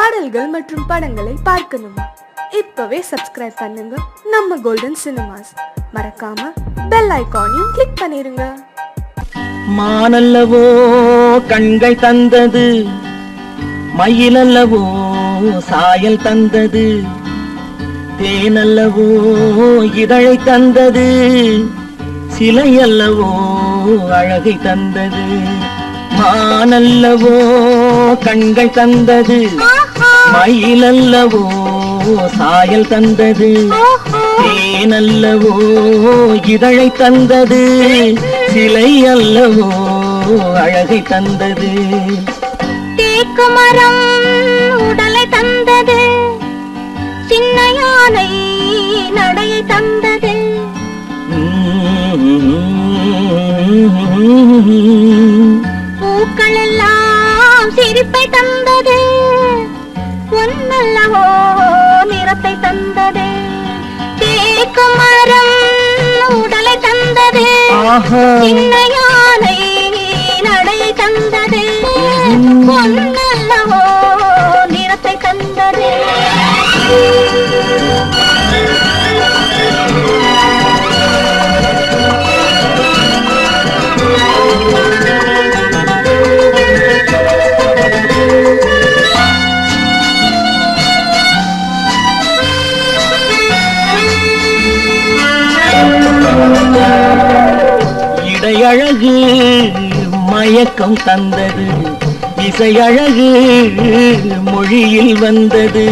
பாடல்கள் மற்றும் படங்களை பார்க்கணுமா? இப்பவே சப்ஸ்கிரைப் பண்ணுங்க நம்ம கோல்டன் சினிமாஸ். மறக்காம பெல் ஐகானையும் கிளிக் பண்ணிருங்க. மானல்லவோ கண்கள் தந்தது, மயிலல்லவோ சாயல் தந்தது, தேனல்லவோ இதழை தந்தது, சிலையல்லவோ அழகை தந்தது. மானல்லவோ கண்கள் தந்தது, மயிலல்லவோ சாயல் தந்தது, தேனல்லவோ இதழை தந்தது, சிலை அல்லவோ அழகை தந்தது. தேக்கு மரம் உடலை தந்தது, சின்ன யானை நடையை தந்தது. பூக்கள் எல்லாம் சிரிப்பை தந்தது, பொன்னல்லவோ நிறத்தை தந்தது. தேக்கு மரம் உடலை தந்தது, சின்ன யானை நடையை தந்தது, பொன்னல்லவோ நிறத்தை தந்தது. இடையழகு மயக்கம் தந்தது, இசையழகு மொழியில் வந்தது.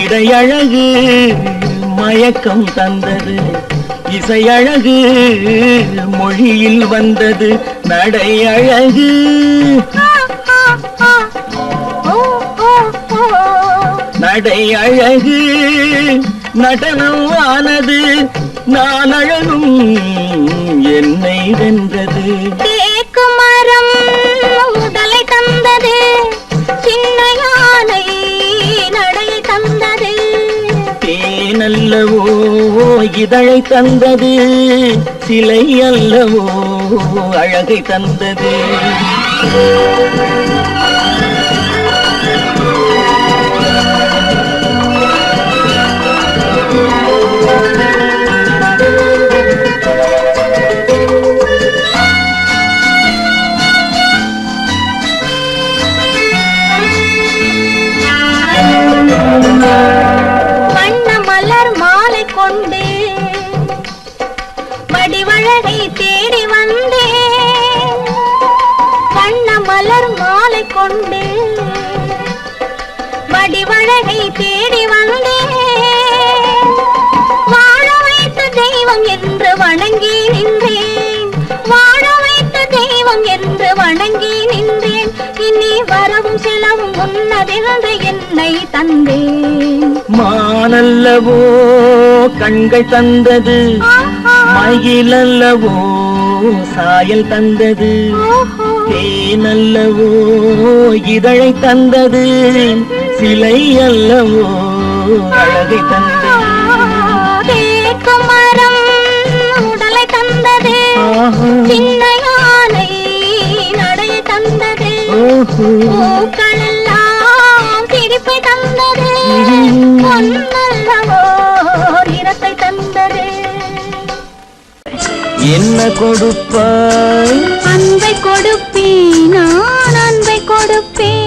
இடையழகு மயக்கம் தந்தது, இசையழகு மொழியில் வந்தது. நடையழகு நடையழகு நடனம் ஆனது, நான் அழகும் என்னை வென்றது. தேக்கு மரம் உடலை தந்தது, சின்ன யானை நடையை தந்தது, தேனல்லவோ இதழை தந்தது, சிலை அல்லவோ அழகை தந்தது. வண்ண மலர் மாலை கொண்டு வடிவழகை தேடி வந்தேன். வண்ண மலர் மாலை கொண்டு வடிவழகை தேடி வந்தேன். வாழ வைத்த தெய்வம் என்று வணங்கி நின்றேன், வாழ வைத்த தெய்வம் என்று வணங்கி நின்றேன். இனி வரவும் செலவும் உன்னதென்று என்னை தந்தேன். மானல்லவோ கண்கள் தந்தது, மயிலல்லவோ சாயல் தந்தது, தேனல்லவோ இதழை தந்தது, சிலை அல்லவோ அழகை தந்தது. தேக்கு மரம் உடலை தந்தது, சின்ன யானை நடையை தந்தது, பூக்கள் எல்லாம் சிரிப்பை தந்தது, பொன்னல்லவோ நிறத்தை தந்தது. என்ன கொடுப்பாய்? அன்பை கொடுப்பேன், நான் அன்பை கொடுப்பேன்.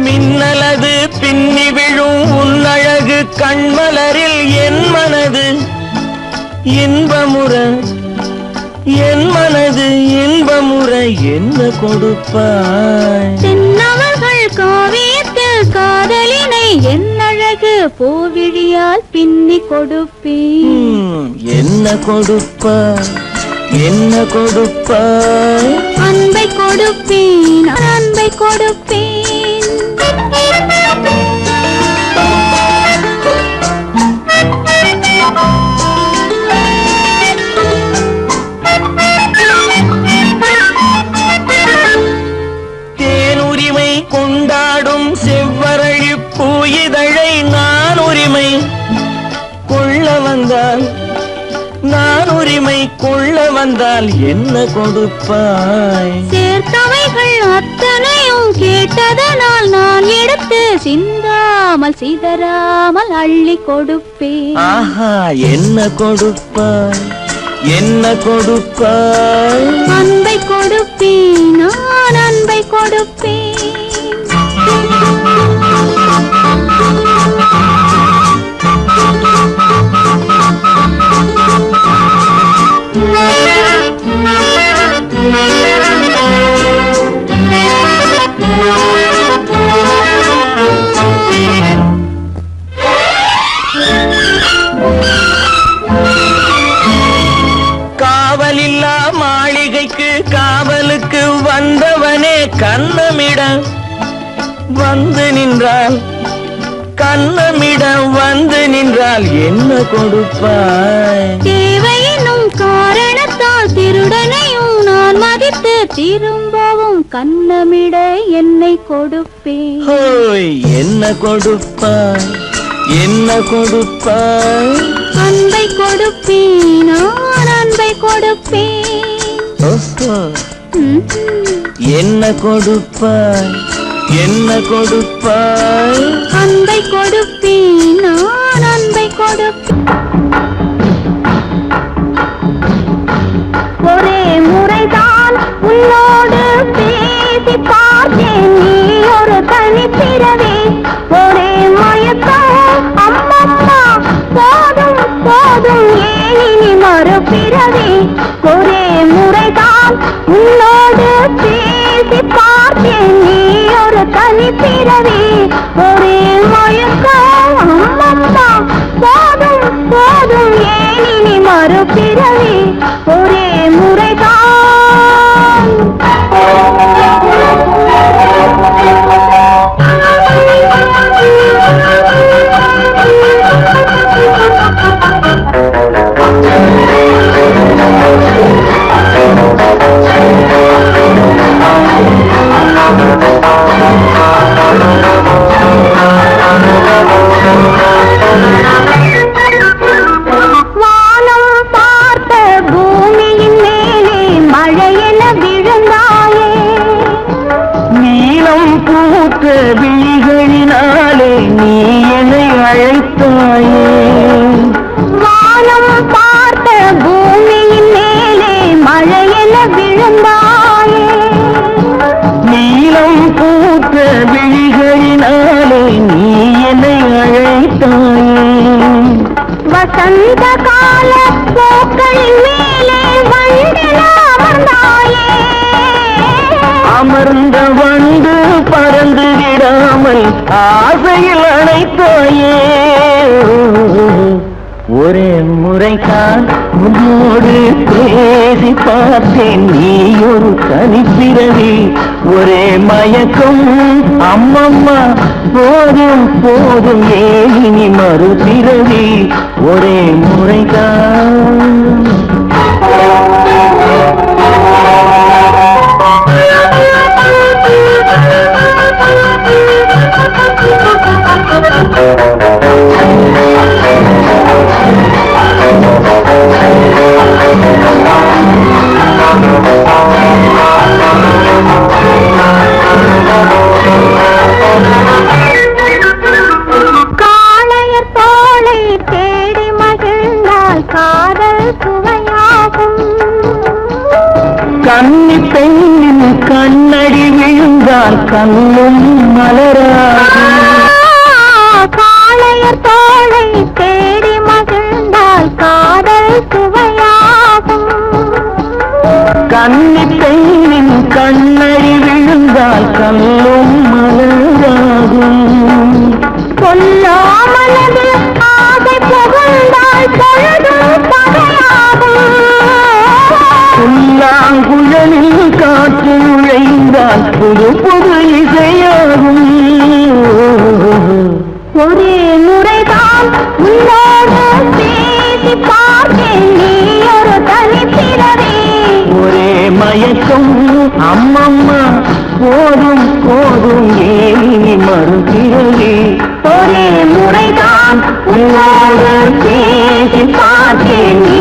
மின்னலது பின்னி விழும் உன்னழகு கண்மலரில் என் மனது இன்பமுற, என் மனது இன்பமுற. என்ன கொடுப்பாய்? தென்னவர்கள் காவியத்தில் காதலினை என் அழகு பூவிழியால் பின்னி கொடுப்பேன். என்ன கொடுப்பாய்? என்ன கொடுப்பாய்? அன்பை கொடுப்பேன், அன்பை கொடுப்பேன். நான் உரிமை கொள்ள வந்தால் என்ன கொடுப்பாய்? சேர்த்தவைகள் அத்தனையும் கேட்டதனால் நான் எடுத்து சிந்தாமல் சிதறாமல் அள்ளி கொடுப்பேன். ஆஹா, என்ன கொடுப்பாய்? என்ன கொடுப்பாய்? அன்பை கொடுப்பேன், நான் அன்பை கொடுப்பேன். காவலில்லா மாளிகைக்கு காவலுக்கு வந்தவனே கண்ணமிட வந்து நின்றால், கண்ணமிட வந்து நின்றால் என்ன கொடுப்பாய்? தேவையினும் காரணத்தால் திருடனையும் நான் மதித்து திரும்பவும் கண்ணமிட என்னை கொடுப்பேன். ஹோய், என்ன கொடுப்பாய்? என்ன கொடுப்பாய்? அன்பை கொடுப்பேன், நான் அன்பை கொடுப்பேன். ஓஹோ, என்ன கொடுப்பாய்? என்ன கொடுப்பாய்? அன்பை கொடுப்பேன், நான் அன்பை கொடுப்பேன். ஒரே முறைதான் உன்னோடு பேசி பார்த்தேன், நீ ஒரு தனிப்பிறவே. ஒரே மயக்கம் அம்மம்மா, போதும் போதும் ஏனி மறுபிறவே. ஒரே முறைதான் உன்னோடு பேசி பார்த்தேன், நீ ஒரு தனிப்பிறவே. ஒரே மயக்கம் அம்மம்மா, போதும் போதும் ஏனி மறுபிறவே. ஒரே முறைதான். வானம் பார்த்த பூமியின் மேலே மழையென விழுந்தாயே, நீலம் பூத்த விழிகளினாலே நீ என்னை அழைத்தாயே. வானம் பார்த்த பூமியின் மேலே மழையென விழுந்தாயே, நீலம் பூத்த விழிகளினாலே நீ என்னை அழைத்தாயே. வசந்த கால பூக்களின் மேலே வண்டென அமர்ந்தாயே, அமர்ந்த வண்டு பறந்து விடாமல் ஆசையில் அணைத்தாயே. ஒரே முறைதான் உன்னோடு பேசி பார்த்தேன், நீ ஒரு தனிப்பிறவி. ஒரே மயக்கம் அம்மம்மா, போதும் போதும் ஏனி மறுபிறவி. ஒரே முறைதான். காளையர் தோளை தேடி மகிழ்ந்தால் காதல் சுவையாகும். கன்னி பெண்ணின் கண்ணடி விழுந்தால் கண்ணும் மலராகும். காளையர் தோளை தேடி மகிழ்ந்தால் காதல் சுவையாகும். கன்னி பெண்ணின் கண்ணடி விழுந்தால் கண்ணும் மலராகும். கொல்லாமலது ஆசை புகழ்ந்தால் பொழுதும் பகையாகும். புல்லாங்குழலில் காற்று நுழைந்தால் புது புது இசையாகும். ஒரே முறைதான் உன்னோடு பேசி பார்த்தேன், நீ ஒரு தனிப்பிறவே. ஒரே மயக்கம் அம்மம்மா, போதும் போதும் ஏனி மறுபிறவி. ஒரே முறைதான் உன்னோடு பேசி பார்த்தேன், நீ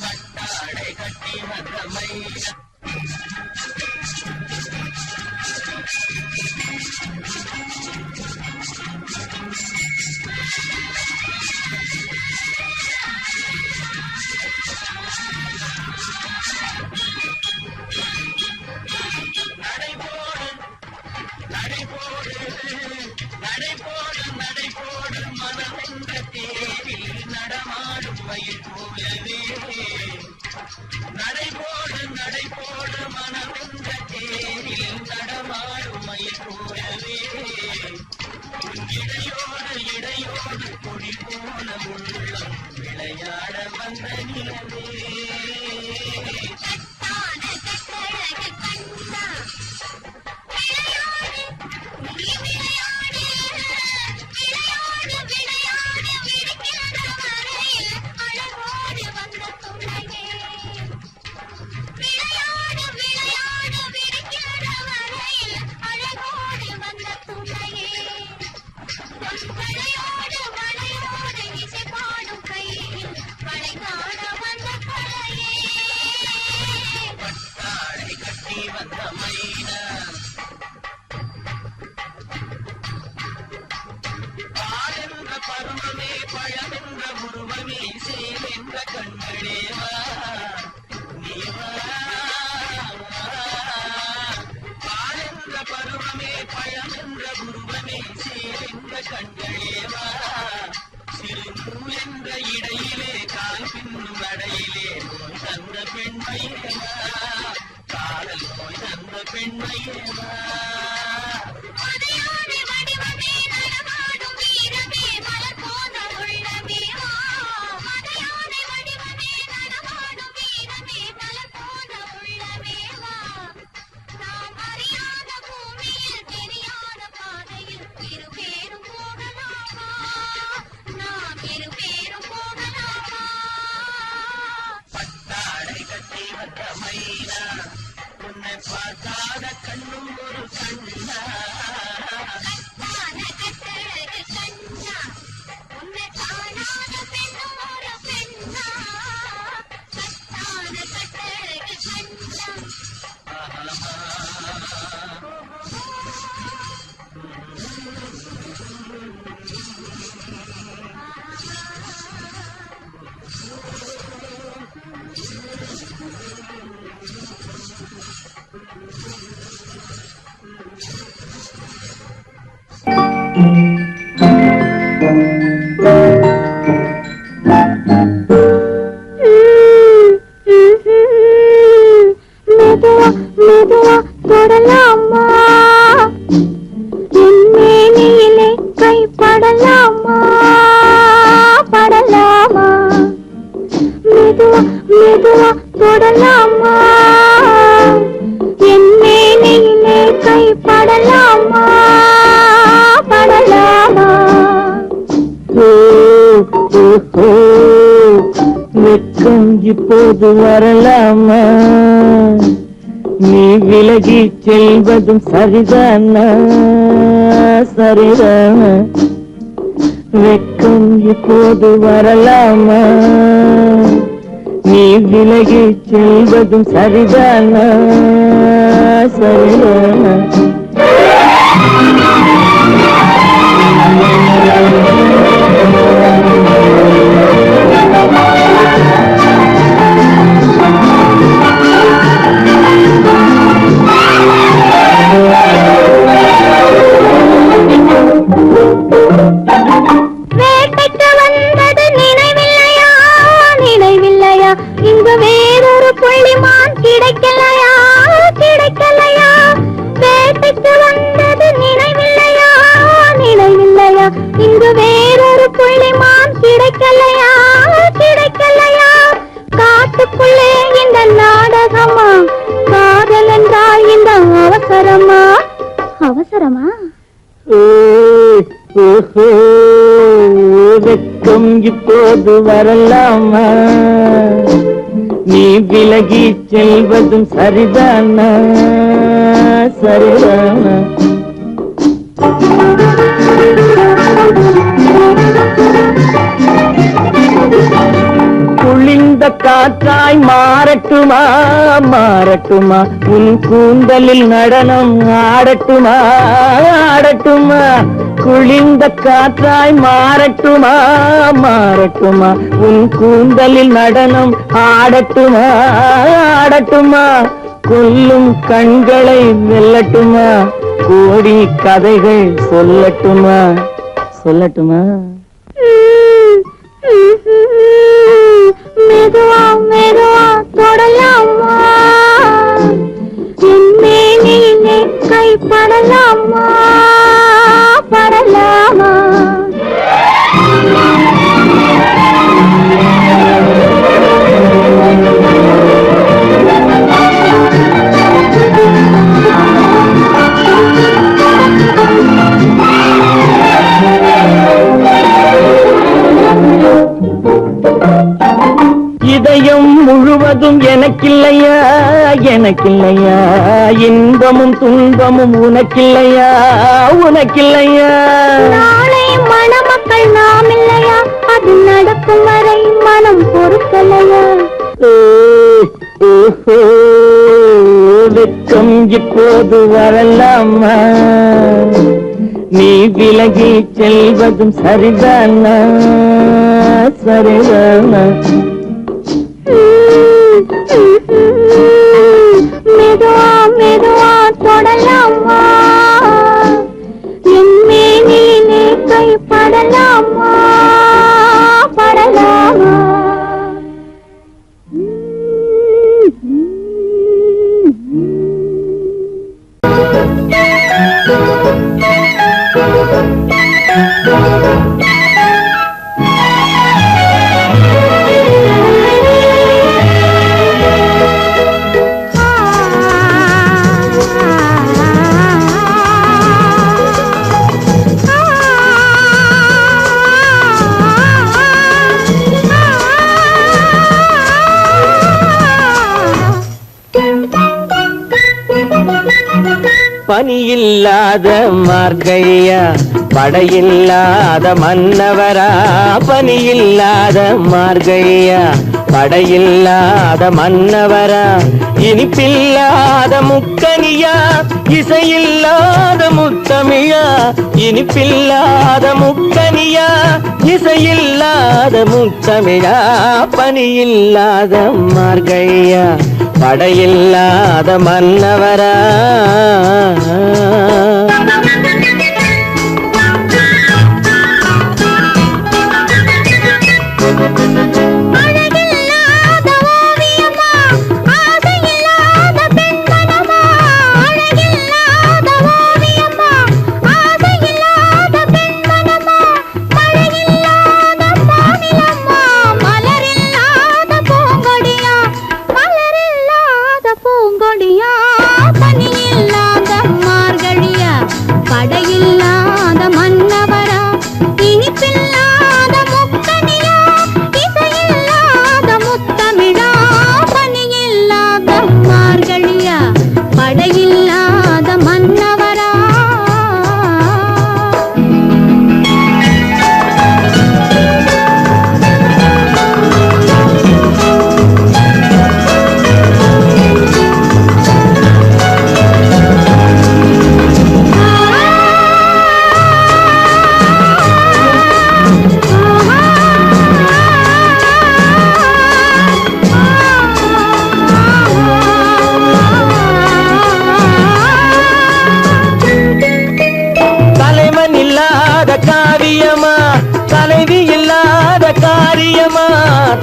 பட்டாடை கட்டி வந்த மைனா நடைபோடு மனமென்ற தேரில் நடமாடும் மயில் போலவே நடைபோடு மனமென்ற தேரில் நடமாடும் மயில் போலவே இடையோடு கொடி போல உள்ளம் விளையாட வந்த நிலவே பருவமே பழமென்ற உருவமே சேவென்ற கண்களேவா நீவா பாலென்ற பருவமே பழமென்ற உருவமே சேவென்ற கண்களேவா சிறு நூலென்ற இடையிலே கால் பின்னும் நடையிலே நோய் தந்த பெண்மையேவா காதல் நோய் தந்த பெண்மையேவா உன்னை பார்க்காத கண்ணும் ஒரு கண்ணா உன்னை காணாத பெண்ணும் ஒரு பெண்ணா கட்டான கட்டழகு மெதுவா தொடலாமா என் மேனியிலே கை படலாமா படலாமா மெதுவா தொடலாமா என் மேனியிலே கை படலாமா படலாமா வெட்கம் இப்போது வரலாமா நீ விலகி செல்வதும் சரிதானா சரிதானா வெட்கம் இப்போது வரலாமா நீ விலகி செல்வதும் சரிதானா சரிதானா வேட்டைக்கு வந்தது நினைவில்லையா நினைவில்லையா இங்கு வேறொரு புள்ளிமான் கிடைக்கலையா கிடைக்கலையா வேட்டைக்கு வந்தது நினைவில்லையா நினைவில்லையா இங்கு வேறொரு புள்ளிமான் கிடைக்கலையா கிடைக்கலையா காட்டுக்குள்ளே இந்த நாடகமா காதல் என்றால் இந்த அவசரமா அவசரமா வெட்கம் இப்போது வரலாமா நீ விலகி செல்வதும் சரிதானா சரிதானா காற்றாய் மாறட்டுமா மாறட்டுமா உன் கூந்தலில் நடனம் ஆடட்டுமா ஆடட்டுமா குளிர்ந்த காற்றாய் மாறட்டுமா மாறட்டுமா உன் கூந்தலில் நடனம் ஆடட்டுமா ஆடட்டுமா கொல்லும் கண்களை வெல்லட்டுமா கோடி கதைகள் சொல்லட்டுமா சொல்லட்டுமா மெதுவா மெதுவா தொடலாமா என் மேனிலே கை படலாமா படலாமா இதயம் முழுவதும் எனக்கில்லையா எனக்கில்லையா இன்பமும் துன்பமும் உனக்கில்லையா உனக்கில்லையா நாளை மணமக்கள் நாம் இல்லையா அது நடக்கும் வரை மனம் பொறுக்கலையா ஓஹோ வெட்கம் இப்போது வரலாமா நீ விலகி செல்வதும் சரிதானா சரிதானா மெதுவா மெதுவா தொடலாமா என் மேனிலே கை படலாமா படலாமா பனியில்லாத மார்கழியா படையில்லாத மன்னவரா பனியில்லாத மார்கழியா படையில்லாத மன்னவரா இனிப்பில்லாத முக்கனியா இசையில்லாத முத்தமிழா இனிப்பில்லாத முக்கனியா இசையில்லாத முத்தமிழா பனியில்லாத மார்கழியா படையில்லாத மன்னவரா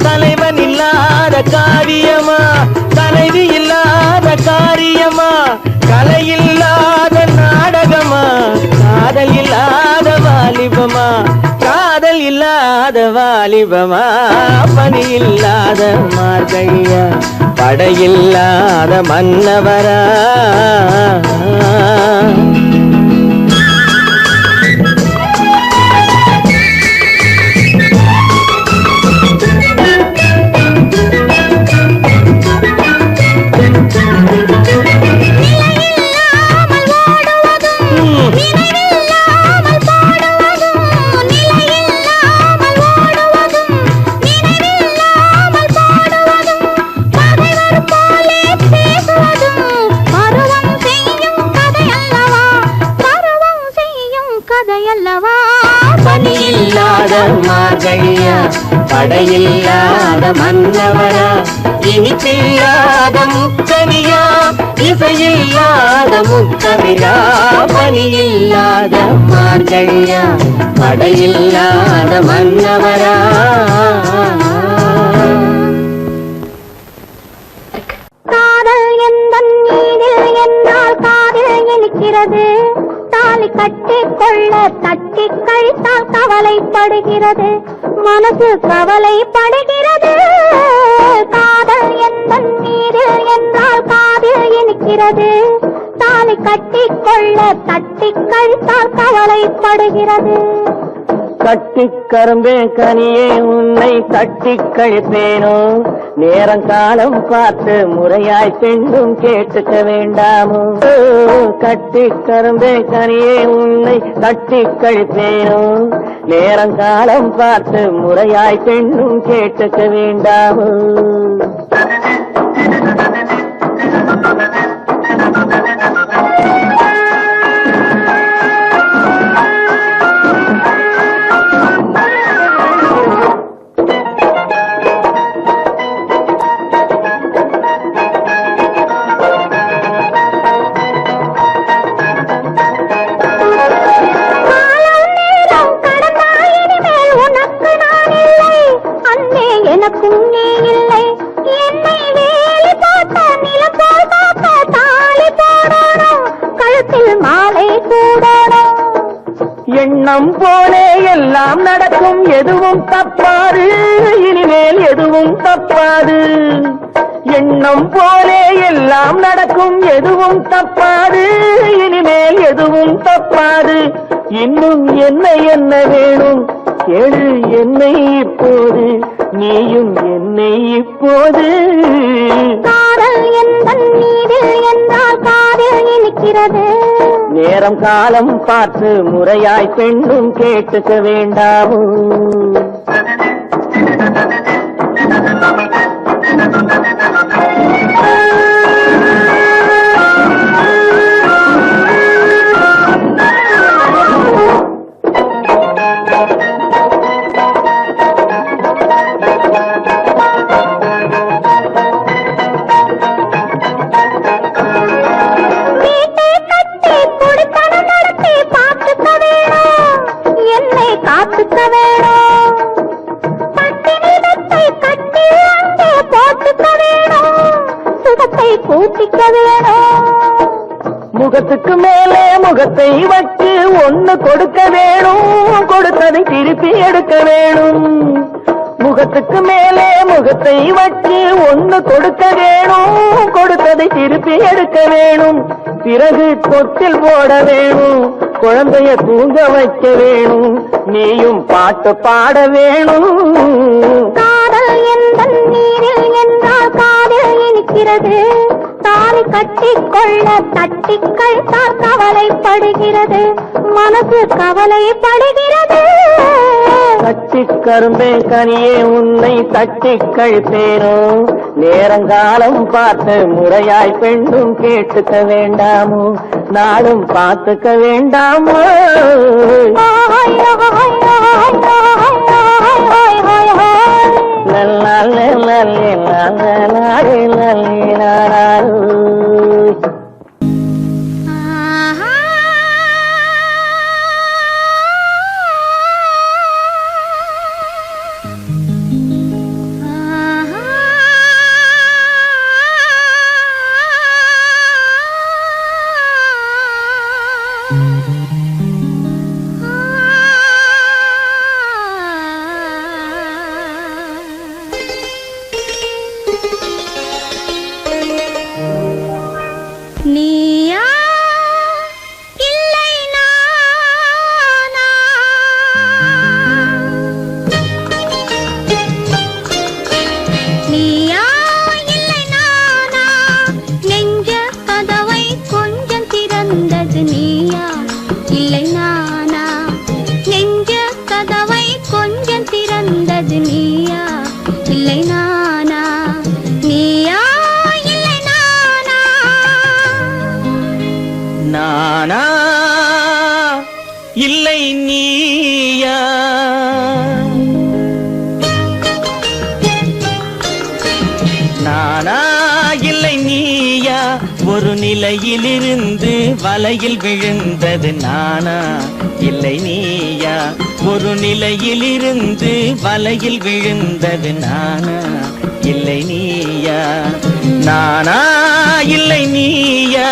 தலைவன் இல்லாத காரியமா தலைவி இல்லாத காரியமா கலை இல்லாத நாடகமா காதல் இல்லாத வாலிபமா காதல் இல்லாத வாலிபமா பனி இல்லாத மார்கழியா படையில்லாத மன்னவரா இல்லாத மார்கழியா படையில்லாத மன்னவரா இனிப்பில்லாத முக்கனியா இசையில்லாத முக்கவிரா பனியில்லாத மார்கழியா படையில்லாத மன்னவரா காதல் எந்தன் மீதில் என்னால் காதில் இனிக்கிறது தாலி கட்டி கொள்ள தட்டி கழித்தால் கவலைப்படுகிறது மனசு கவலைப்படுகிறது காதல் எந்தன் மீதில் என்னால் காதில் இனிக்கிறது தாலி கட்டி கொள்ள தட்டி கழித்தால் கவலைப்படுகிறது கட்டி கரும்பே கனியே உன்னை தட்டி கழிப்பேனோ நேரம் காலம் பார்த்து முறையாய் பெண்ணும் கேட்டுக்க வேண்டாமோ கட்டி கரும்பே கனியே உன்னை தட்டி கழிப்பேனோ நேரம் காலம் பார்த்து முறையாய் பெண்ணும் கேட்டுக்க வேண்டாமோ எனக்கும் நீ இல்லை என்னை வேலி போட்ட நிலம் போல் காக்க தாலி போடணும் கழுத்தில் மாலை சூடணும் எண்ணம் போலே எல்லாம் நடக்கும் எதுவும் தப்பாது இனிமேல் எதுவும் தப்பாது எண்ணம் போலே எல்லாம் நடக்கும் எதுவும் தப்பாது இனிமேல் எதுவும் தப்பாது இன்னும் என்ன என்ன வேணும் கேளு என்னை இப்போது நீயும் என்னை இப்போது காதல் எந்தன் மீதில் என்றால் காதில் இனிக்கிறது நேரம் காலம் பார்த்து முறையாய் பெண்ணும் கேட்டுக்க வேண்டாமோ காத்துக்க வேணும் பட்டினிடத்தை கட்டி அங்கே போட்டுக்க வேணும் சுகத்தை கூட்டிக்க வேணும் முகத்துக்கு மேலே முகத்தை வச்சு ஒண்ணு கொடுக்க வேணும் கொடுத்ததை திருப்பி எடுக்க வேணும் முகத்துக்கு மேலே முகத்தை வச்சு ஒண்ணு கொடுக்க வேணும் கொடுத்ததை திருப்பி எடுக்க வேணும் பிறகு தொட்டில் போட வேணும் குழந்தைய தூங்க வைக்க வேணும் நீயும் பாட்டு பாட வேணும் காதல் எந்தன் நீரில் என்றால் காதில் இனிக்கிறது தாலி கட்டி கொள்ள தட்டி கழித்தால் கவலைப்படுகிறது மனசு கவலைப்படுகிறது தட்டி கரும்பே கனியே உன்னை தட்டி கழிப்பேனோ நேரங்காலம் பார்த்து முறையாய் பெண்ணும் கேட்டுக்க வேண்டாமோ நாளும் பார்த்துக்க வேண்டாமோ ஒரு நிலையிலிருந்து வலையில் விழுந்தது நானா இல்லை நீயா? ஒரு நிலையிலிருந்து வலையில் விழுந்தது நானா இல்லை நீயா? நானா இல்லை நீயா?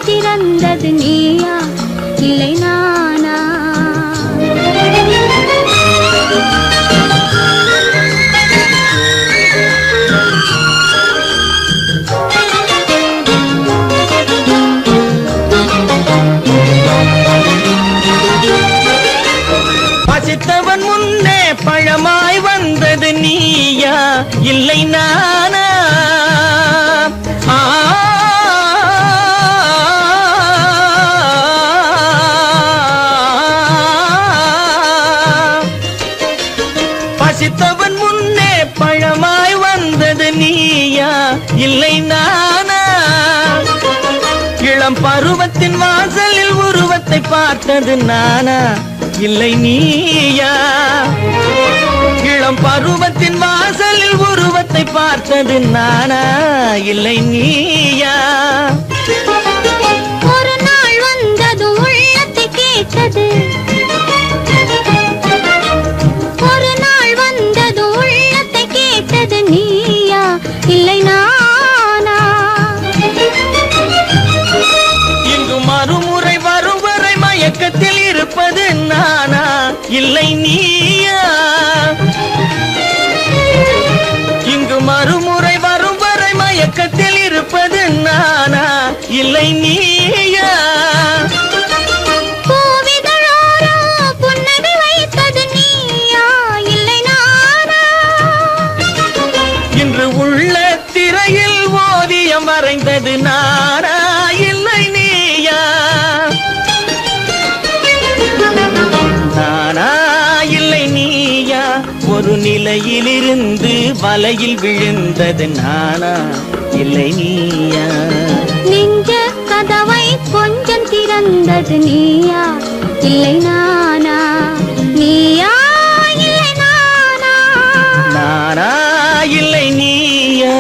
திறந்தது நீயா இல்லை நானா? பசித்தவன் முன்னே பழமாய் வந்தது நீயா இல்லை நானா? பசித்தவன் முன்னே பழமாய் வந்தது நீயா இல்லை நானா? இளம் பருவத்தின் வாசலில் உருவத்தை பார்த்தது நானா இல்லை நீயா? இளம் பருவத்தின் வாசலில் உருவத்தை பார்த்தது நானா இல்லை நீயா? ஒரு நாள் வந்தது உள்ளத்தை கேட்டது, ஒரு நாள் வந்தது உள்ளத்தை கேட்டது நீயா இல்லை நானா? இங்கு மறுமுறை வரும் வரை மயக்கத்தில் இருப்பது நானா இல்லை நீயா? இங்கு மறுமுறை வரும் வரை மயக்கத்தில் இருப்பது நானா இல்லை நீயா? பூவிதழோரோ புன்னகை வைத்தது நீயா இல்லை நானா? இன்று உள்ள திரையில் ஓவியம் வரைந்தது நானா இல்லை நீயா? நானா இல்லை நீயா? ஒரு நிலையிலிருந்து வலையில் விழுந்தது நானா இல்லை நீயா? நெஞ்ச கதவை கொஞ்சம் திறந்தது நீயா இல்லை நானா? நீயா இல்லை நானா? நானா இல்லை நீயா?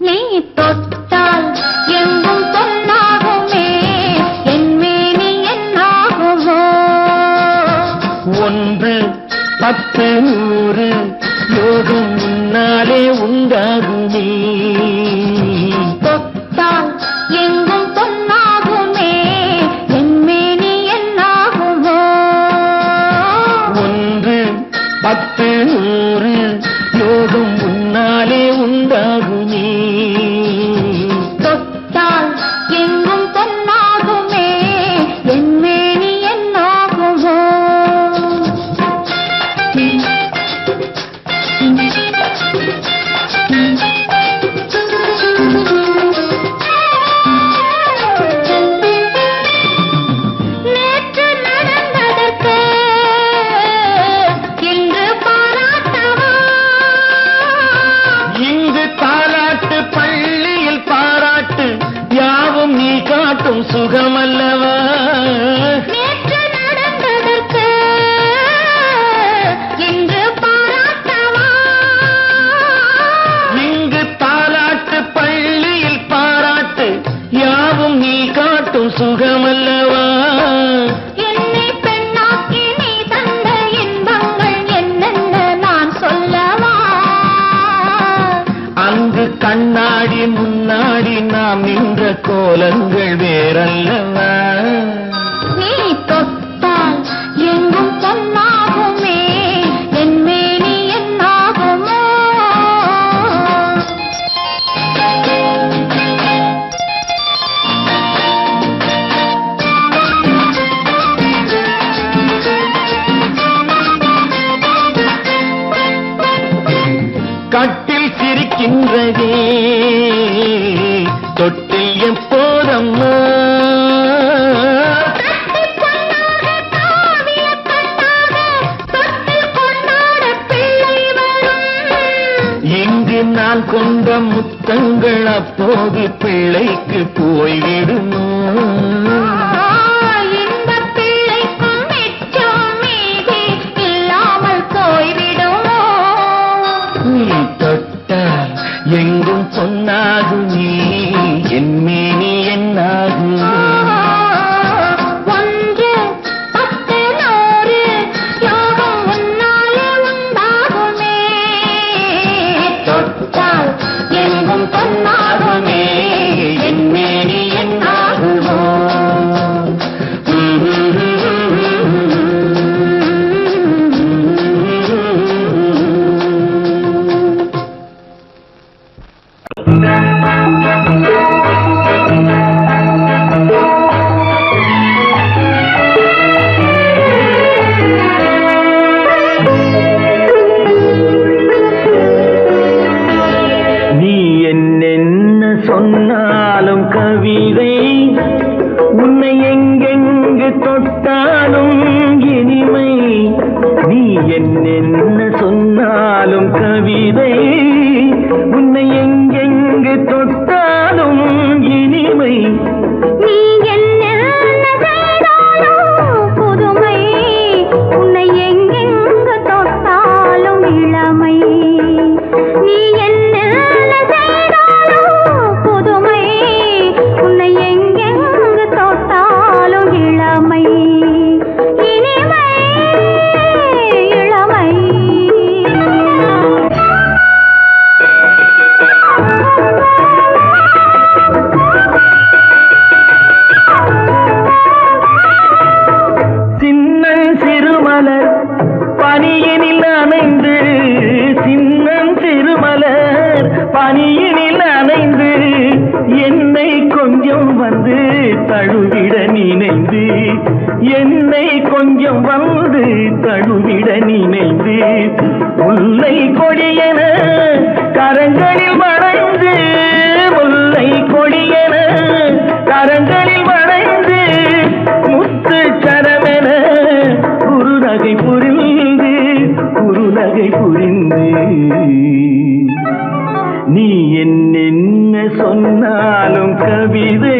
நீ தொட்டால் எங்கும் பொன்னாகுமே, என் மேனி என்னாகுமோ? 1 10 100 யோகம் முன்னாலே உண்டாகுமே. தொட்டால் எங்கும் பொன்னாகுமே, என் மேனி என்னாகுமோ? 1 10 100 யோகம் முன்னாலே உண்டாகுமே. தொட்டால் எங்கும் பொன்னாகுமே, என் மேனி என்னாகுமோ? நேற்று நடந்ததற்கு இன்று பாராட்டவா? இங்கு தாலாட்டு பள்ளியில் பாராட்டு யாவும் நீ காட்டும் சுகமல்லவா? நேற்று நடந்ததற்கு இன்று இனிக்கின்றதே தொட்டில் எப்போதம்மா இங்கு நான் கொண்ட முத்தங்கள் அப்போது பிள்ளைக்கு போய்விடுமோ இந்த பிள்ளைக்கும் மிச்சம் மீதி இல்லாமல் போய்விடுமோ நீ தொட்டால் எங்கும் பொன்னாகுமே என் மேனி என்னாகும் எங்கும் பொன்னாகுமே என் மேனி என்னாகுமோ சொன்னாலும் கவிதை உன்னை எங்கெங்கு தொட்டாலும் இனிமை நீ என்ன சொன்னாலும் கவிதை உன்னை எங்கெங்கு தொட்டாலும் இனிமை நீ என்ன செய்தாலும் புதுமை உன்னை எங்கெங்கு தொட்டாலும் இளமை நீ என்ன பனியினில் அணைந்து என்னை கொஞ்சம் வந்து தழுவிட நினைந்து என்னை கொஞ்சம் வந்து தழுவிட நினைந்து முல்லை கொடியென கரங்களில் வளைந்து முல்லை கொடியென கரங்களில் வளைந்து முத்து சரமென குறுநகை புரிந்து நீ என்ன சொன்னாலும் கவிதை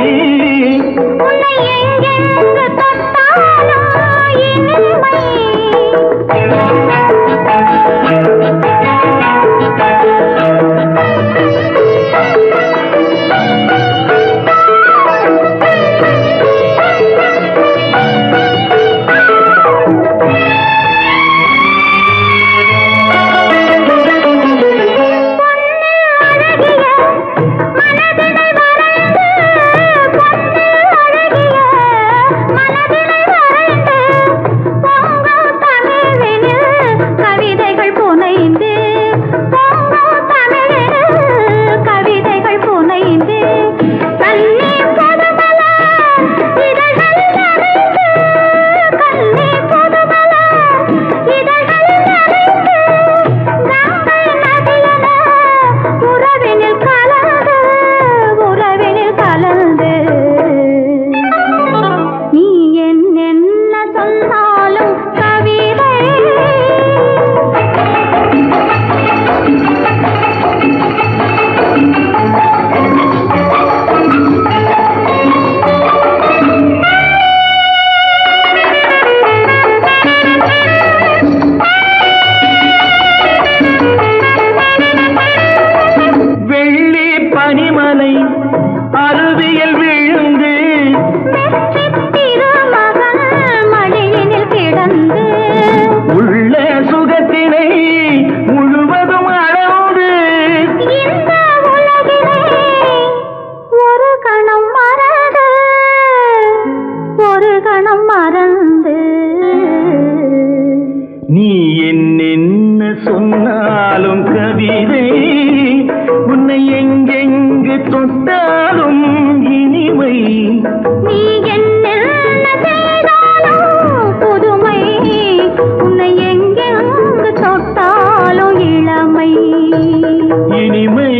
உன்னை எங்கெங்கு தொட்டாலும் இனிமை இனிமை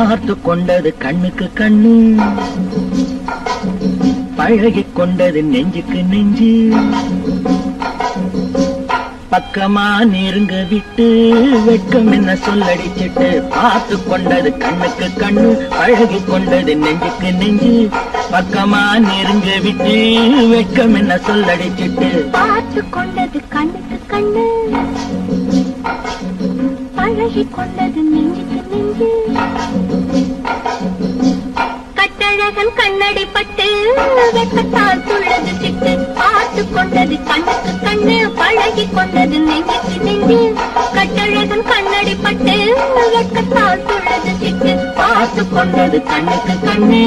பார்த்து கொண்டது கண்ணுக்கு கண்ணு, பழகிக் கொண்டது நெஞ்சுக்கு நெஞ்சு. பக்கமா நெருங்க விட்டு வெட்கம் என்ன சொல்லடிச்சிட்டு, பார்த்து கொண்டது கண்ணுக்கு கண்ணு, பழகிக் கொண்டது நெஞ்சுக்கு நெஞ்சு. பக்கமா நெருங்க விட்டு வெட்கம் என்ன சொல்லடிச்சிட்டு, பார்த்து கொண்டது கண்ணுக்கு கண்ணு, பழகிக் கொண்டது நெஞ்சுக்கு நெஞ்சு. கட்டழகன் கண்ணடி பட்டு வெட்டத்தால் துள்ளது சிட்டு, பார்த்து கொண்டது கண்ணுக்கு கண்ணு, பழகிக் கொண்டது நெஞ்சுக்கு நெஞ்சு. கட்டழகன் கண்ணடி பட்டு வெட்டத்தால் துள்ளது சிட்டு, பார்த்து கொண்டது கண்ணுக்கு கண்ணு.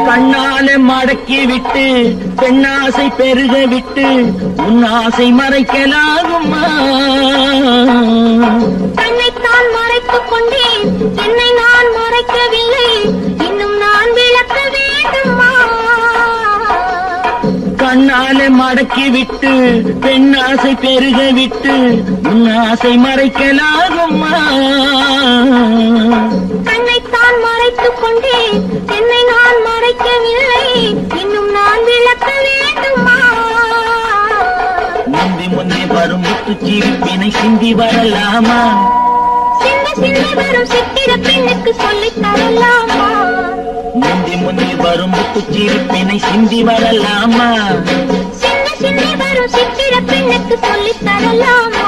கண்ணால மடக்கி விட்டு பெண்ணாசை பெருக விட்டு உன்னாசை மறைக்கலாகுமா? தன்னைத்தான் மறைத்துக் கொண்டேன், என்னை நான் மறைக்கவில்லை, இன்னும் நான் விளக்க வேண்டுமா? கண்ணால மடக்கி விட்டு பெண்ணாசை பெருக விட்டு உன்னாசை மறைக்கலாகுமா? தன்னைத்தான் மறைத்துக் கொண்டேன், என்னை நான் மறைக்கவில்லை, இன்னும் நான் விளக்க வேண்டுமா? முந்தி முந்தி வரும் முத்துச்சிரிப்பினை சிந்தி வரலாமா? சின்ன சின்ன வரும் சித்திர பெண்ணுக்கு சொல்லித் தரலாமா? முந்தி முந்தி வரும் முத்துச்சிரிப்பினை சிந்தி வரலாமா? சின்ன சின்ன வரும் சித்திர பெண்ணுக்கு சொல்லித் தரலாமா?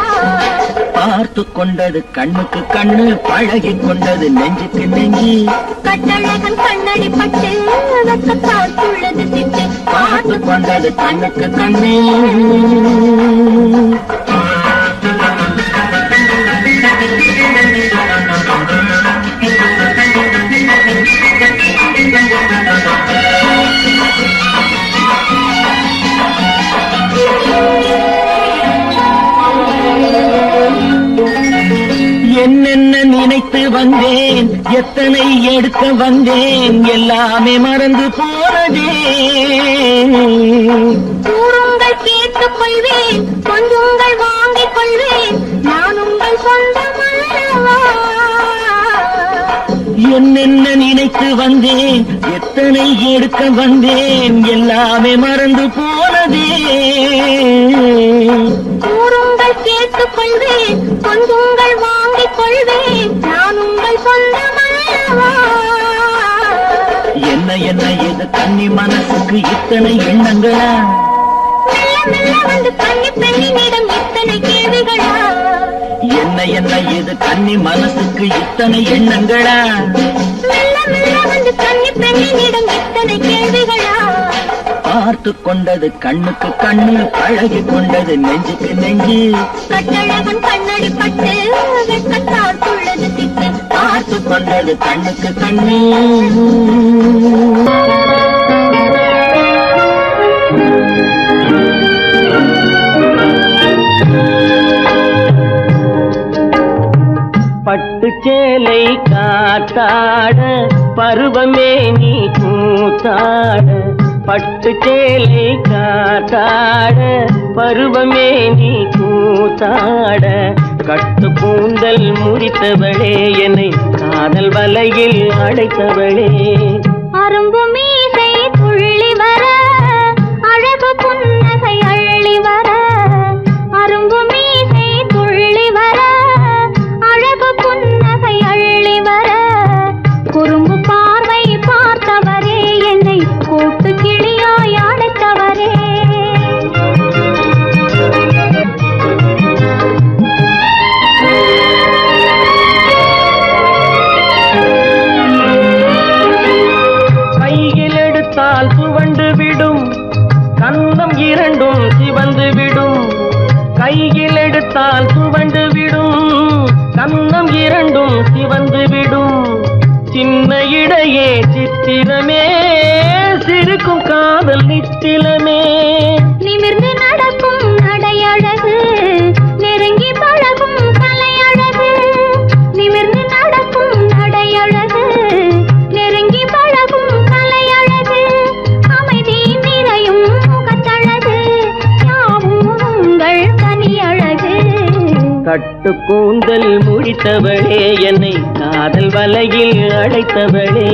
பார்த்து கொண்டது கண்ணுக்கு கண்ணு, பழகிக் கொண்டது நெஞ்சுக்கு நெஞ்சு. கட்டழகன் கண்ணடி பட்டு வெட்டத்தால் துள்ளது சிட்டு, பார்த்து கொண்டது கண்ணுக்கு கண்ணு. என்னென்ன நினைத்து வந்தேன், எத்தனை எடுக்க வந்தேன், எல்லாமே மறந்து போனதே. கூறுங்கள் கேட்டுக் கொள்வேன், கொஞ்சுங்கள் வாங்கிக் கொள்வேன், நான் உங்கள் சொந்தமல்லவா? என்னென்ன நினைத்து வந்தேன், எத்தனை எடுக்க வந்தேன், எல்லாமே மறந்து போனதே. கூறுங்கள் கேட்டுக் கொள்வேன், கொஞ்சுங்கள் வாங்கிக் கொள்வேன், நான் உங்கள் சொந்தமல்லவா? என்ன என்ன இது கன்னி மனசுக்கு இத்தனை எண்ணங்களா? மெல்ல மெல்ல வந்து கன்னி பெண்ணினிடம் இத்தனை கேள்விகளா? என்ன என்ன இது கன்னி மனசுக்கு இத்தனை எண்ணங்களா? மெல்ல மெல்ல வந்து கன்னி பெண்ணினிடம் இத்தனை கேள்விகளா? பார்த்து கொண்டது கண்ணுக்கு கண்ணு, பழகிக் கொண்டது நெஞ்சுக்கு நெஞ்சு. கட்டழகன் கண்ணடி பட்டு வெட்கத்தால் துள்ளது சிட்டு, பார்த்து கொண்டது கண்ணுக்கு கண்ணு. பட்டு சேலை காத்தாட பருவமே நீ கூத்தாட, பட்டு சேலை காத்தாட பருவமே நீ கூத்தாட. கட்டு கூந்தல் முறித்தவளே, என்னை காதல் வலையில் அடைத்தவளே. அரும்பு மீசை துள்ளி வர, அழகு புன்னகை அள்ளி வர. அரும்பு மீசை துள்ளி வர, அழகு புன்னகை அள்ளி வர. குறும்பு பார்வை பார்த்தவரே, என்னை கூட்டு கிளியாய் அடைத்தவரே. கையில் எடுத்தால் துவண்டு விடும், கன்னம் இரண்டும் சிவந்து விடும். கையில் எடுத்தால் துவண்டு விடும், கன்னம் இரண்டும் சிவந்து விடும். சின்ன இடையே சித்திரமே, சிரிக்கும் காதல் நித்திலமே. நிமிர்ந்து நடக்கும் நடையழகு, நெருங்கி பழகும் கட்டு கூந்தல் முடித்தவளே என்னை காதல் வலையில் அடைத்தவளே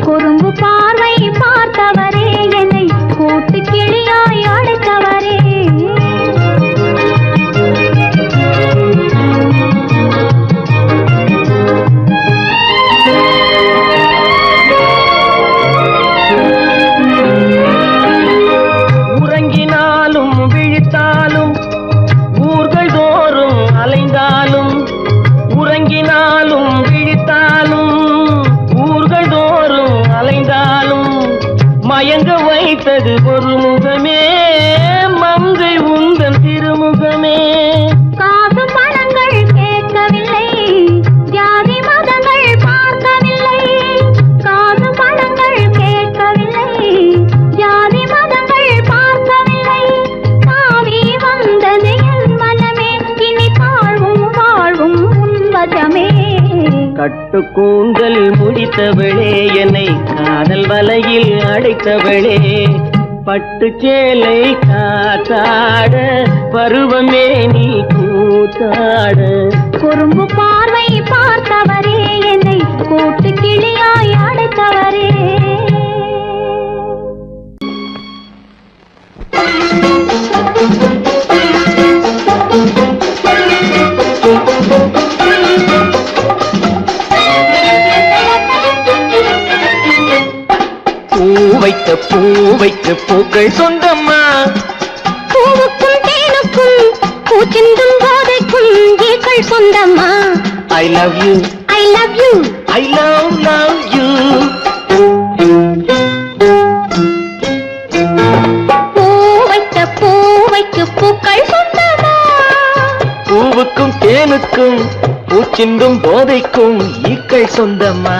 குறும்பு பார்வை பார்த்தவரே என்னை கூட்டு கிளியாய் அடைத்தவரே உறங்கினாலும் விழித்தாலும் ஊர்கள் தோறும் அலைந்தாலும் உறங்கினாலும் விழித்தாலும் ஊர்கள் தோறும் அலைந்தாலும் மயங்க வைத்தது ஒரு முகமே மங்கை உந்தன் திருமுகமே காசு பணங்கள் கேட்கவில்லை ஜாதி மதங்கள் பார்க்கவில்லை காசு பணங்கள் கேட்கவில்லை ஜாதி மதங்கள் பார்க்கவில்லை தாவி வந்தது என் மனமே இனி தாழ்வும் வாழ்வும் உன்வசமே கட்டு கூந்தல் முடித்தவளே என்னை காதல் வலையில் அடைத்தவளே பட்டு சேலை காத்தாட பருவமே நீ கூத்தாட குறும்பு பார்வை பார்த்தவரே என்னை கூட்டு கிளியாய் அடைத்தவரே பூவைக்கு பூக்கள் சொந்தம்மா பூவுக்கும் தேனுக்கும் பூச்சிந்தும் போதைக்கும் ஈக்கள் சொந்தம்மா I love you I love you I love you பூவைக்கு பூக்கள் சொந்தமா பூவுக்கும் தேனுக்கும் பூச்சிந்தும் போதைக்கும் ஈக்கள் சொந்தம்மா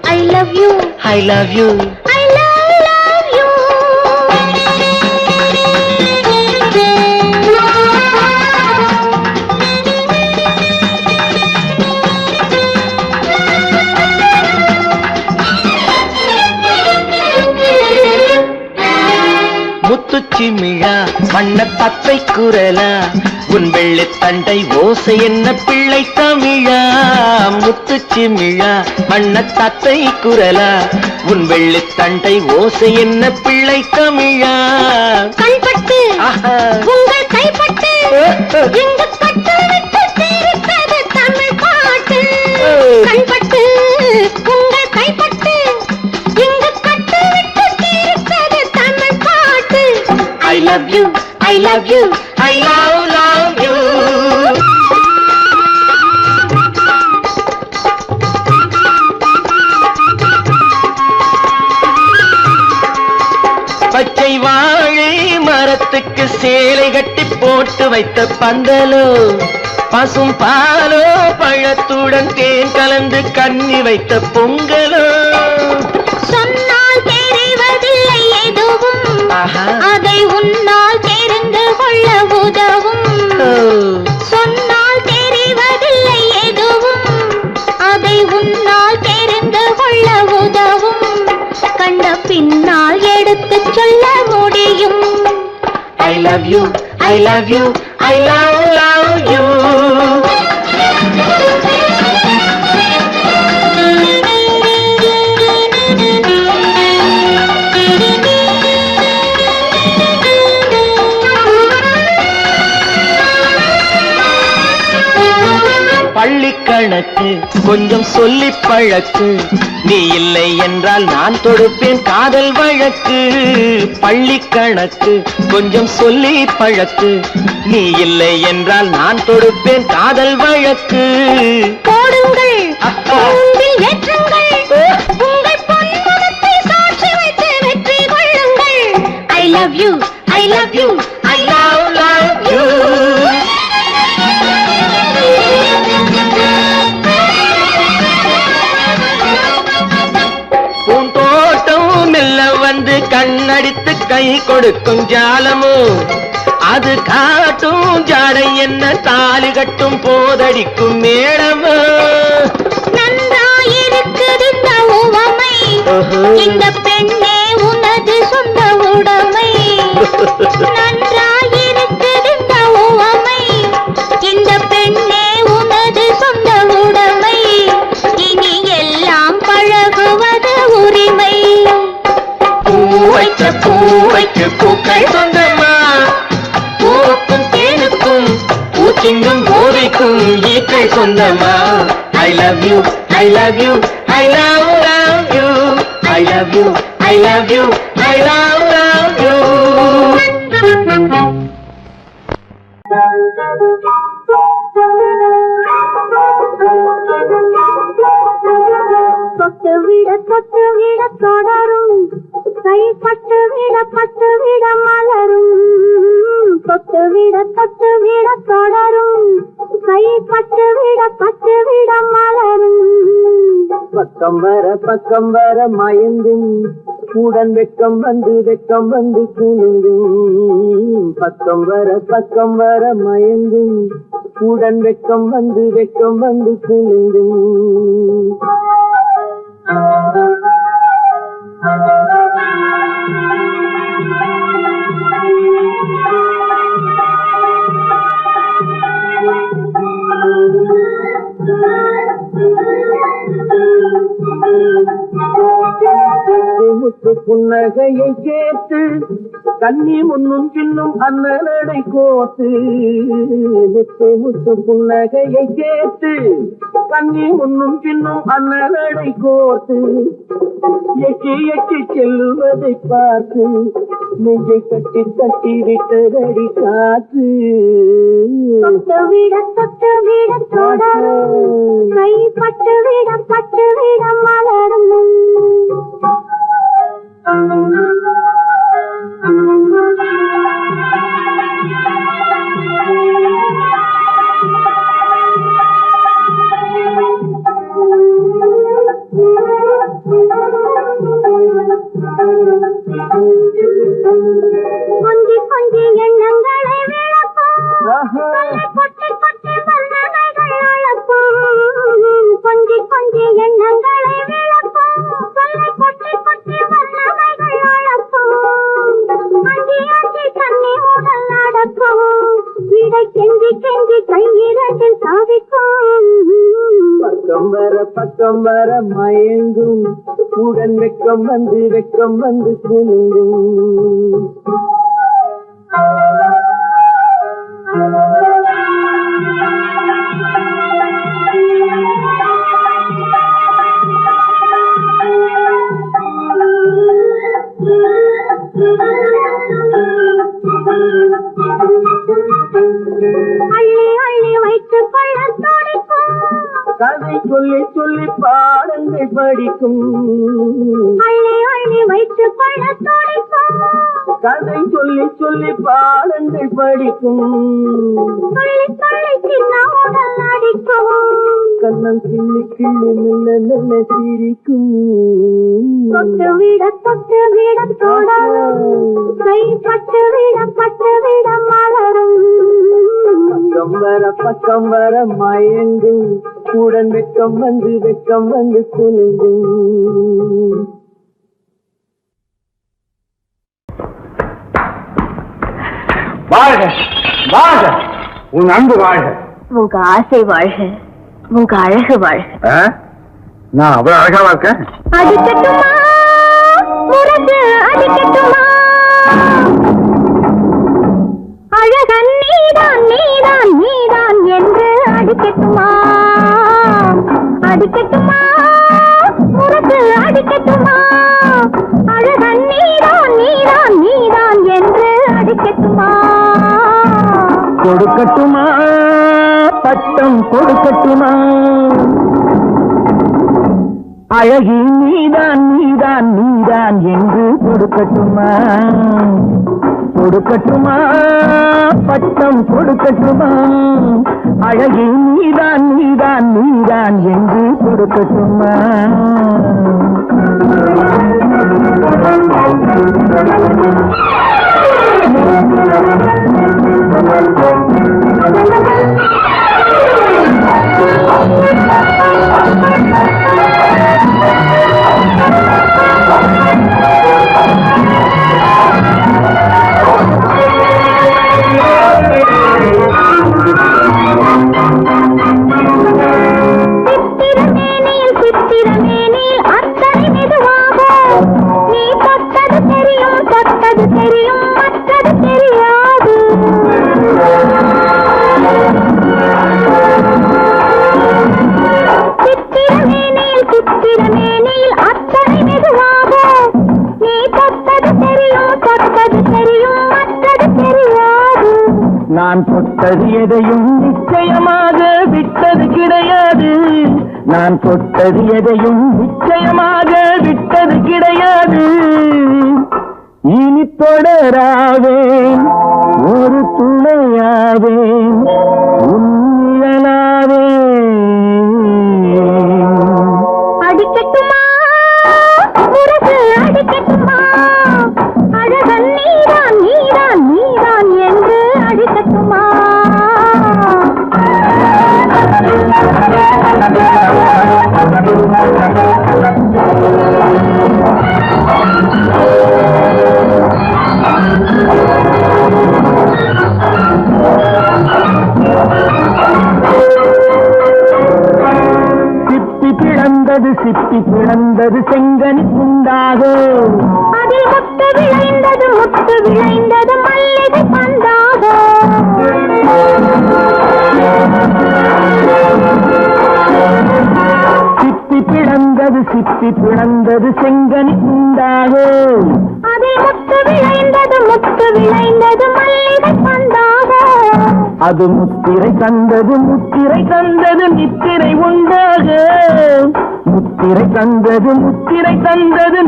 I love you I love you I love you. முத்துச்சிமிழா வண்ண பச்சை குரலா உன் வெள்ளி தண்டை ஓசை என்ன பிள்ளை தமிழா முத்துச்சிமிழா வண்ண தத்தை குரலா உன் வெள்ளி தண்டை ஓசை என்ன பிள்ளை தமிழா கண்பட்டு ஆஹா. உங்கள் கைப்பட்டு எங்க பட்டு விட்டு தீர்த்தது தமிழ் பாட்டு கண்பட்டு உங்கள் கைப்பட்டு எங்க கட்டு விட்டு தீர்த்தது தமிழ் பாட்டு I love you, I love you, I love you. பச்சை வாழை மரத்துக்கு சேலை கட்டி போட்டு வைத்த பந்தலோ பசும் பாலோ பழத்துடன் தேன் கலந்து கண்ணி வைத்த பொங்கலோ சொன்னால் தெரிவதில்லை எதுவும் ஆஹா. அதை உன்னால் தெரிந்து கொள்ள உதவும் சொன்னால் தெரிவதில்லை எதுவும் அதை உன்னால் தெரிந்து கொள்ள உதவும் கண்ட பின்னால் எடுத்துச் சொல்ல முடியும் I love you, I love you, I love you. பள்ளி கணக்கு கொஞ்சம் சொல்லி பழக்கு நீ இல்லை என்றால் நான் தொடுப்பேன் காதல் வழக்கு பள்ளி கணக்கு கொஞ்சம் சொல்லி பழக்கு நீ இல்லை என்றால் நான் தொடுப்பேன் காதல் வழக்கு போடுங்கள் அப்பா. கூண்டில் ஏற்றுங்கள் உங்கள் பொன்முகத்தை சாட்சி வைத்து வெற்றி கொள்ளுங்கள் ஐ love you I love you I love you. பூந்தோட்டம் மெல்ல வந்து கண்ணடித்து கை கொடுக்கும் ஜாலமோ அது காட்டும் ஜாடை என்ன தாலி கட்டும் போதடிக்கும் மேளமோ நன்றாயிருக்குது இந்த உவமை ஓஹோ. இந்த பெண்ணே உனது சொந்த உடைமை நன்றாயிருக்குது இந்த உவமை இந்த பெண்ணே போதைக்கும் போதைக்கும் ஈக்கள் சொந்தமா I love you, I love you, I love you, I love you, I love you, I love you. தொட்டு விட தொடரும் கை பட்டு விட மலரும் தொட்டு விட தொடரும் கை பட்டு விட மலரும் பக்கம் வர மயங்கும் உடன் வெக்கம் வந்து குலுங்கும் பக்கம் வர மயங்கும் உடன் வெக்கம் வந்து குலுங்கும் முத்து புன்னகையை சேர்த்து கண்ணி முன்னும் பின்னும் அண்ணனடை கோத்து முத்து புன்னகையை சேர்த்து கண்ணி முன்னும் பின்னும் அண்ணனடை கோத்து எட்டி செல்லுவதை பார்த்து நெஞ்சை கட்டி விட்டதடி காற்று தொட்டு விட தொடரும் கை பட்டு விட மலரும் கொஞ்சி எண்ணங்களை விளக்கும் கொட்டி வண்ணனைகள் அழப்பும் கொஞ்சி எண்ணங்களை விளக்கும் கொட்டி வண்ணனைகள் அழப்பும் அஞ்சி தண்ணி உடல் நடக்கும் இடை கெஞ்சி கையிரண்டில் சாதிக்கும் பக்கம் வர மயங்கும் உடன் வெக்கம் வந்து குலுங்கும் அள்ளி வைத்து கொள்ள துடிக்கும் கதை சொல்லி பாடங்கள் படிக்கும் அள்ளி வைத்து கொள்ள துடிக்கும் கதை சொல்லி பாடங்கள் படிக்கும் சொல்லி சின்ன உடல் அடிக்கும் கண்ணம் கிள்ளி நல்ல சிரிக்கும் தொட்டு விட தொடரும் கை பட்டு விட மலரும் பக்கம் வர மயங்கும் உடன் வெக்கம் வந்து குலுங்கும் வாழ்க வாழ்க உன் அன்பு வாழ்க உங்க ஆசை வாழ்க உங்க அழகு வாழ்க நான் அவ்வளவு அழகாவா இருக்கேன் அடிக்கட்டுமா முரசு அடிக்கட்டுமா அழகன் நீதான் என்று அடிக்கட்டுமா முரசு அடிக்கட்டுமா அழகன் நீதான் என்று அடிக்கட்டுமா கொடுக்கட்டுமா பட்டம் கொடுக்கட்டுமா அழகி நீதான் என்று கொடுக்கட்டுமா பட்டம் கொடுக்கட்டுமா அழகி நீதான் என்று கொடுக்கட்டுமா சித்திரமேனில் அத்தனை மெதுவாக நீ தொட்டது தெரியும் மற்றது தெரியாது தொட்டது எதையும் நிச்சயமாக விட்டது கிடையாது. நான் தொட்டது எதையும் நிச்சயமாக விட்டது கிடையாது. இனி தொடராவேன், ஒரு துணையாவேன், உன்னியனாவேன். அடிக்கட்டுமா உரசு அடிக்கட்டுமா, அழகன் நீதான் நீதான் நீதான் என்று அடிக்கட்டுமா. சிப்பி பிளந்தது செங்கனி உண்டாக, அதில் முத்து விளைந்தது மல்லிகை பந்தாக. சிப்பி பிளந்தது செங்கனி உண்டாக, அதில் முத்து விளைந்தது மல்லிகை பந்தாக. அது முத்திரை தந்தது நித்திரை உண்டாக, முத்திரை தந்தது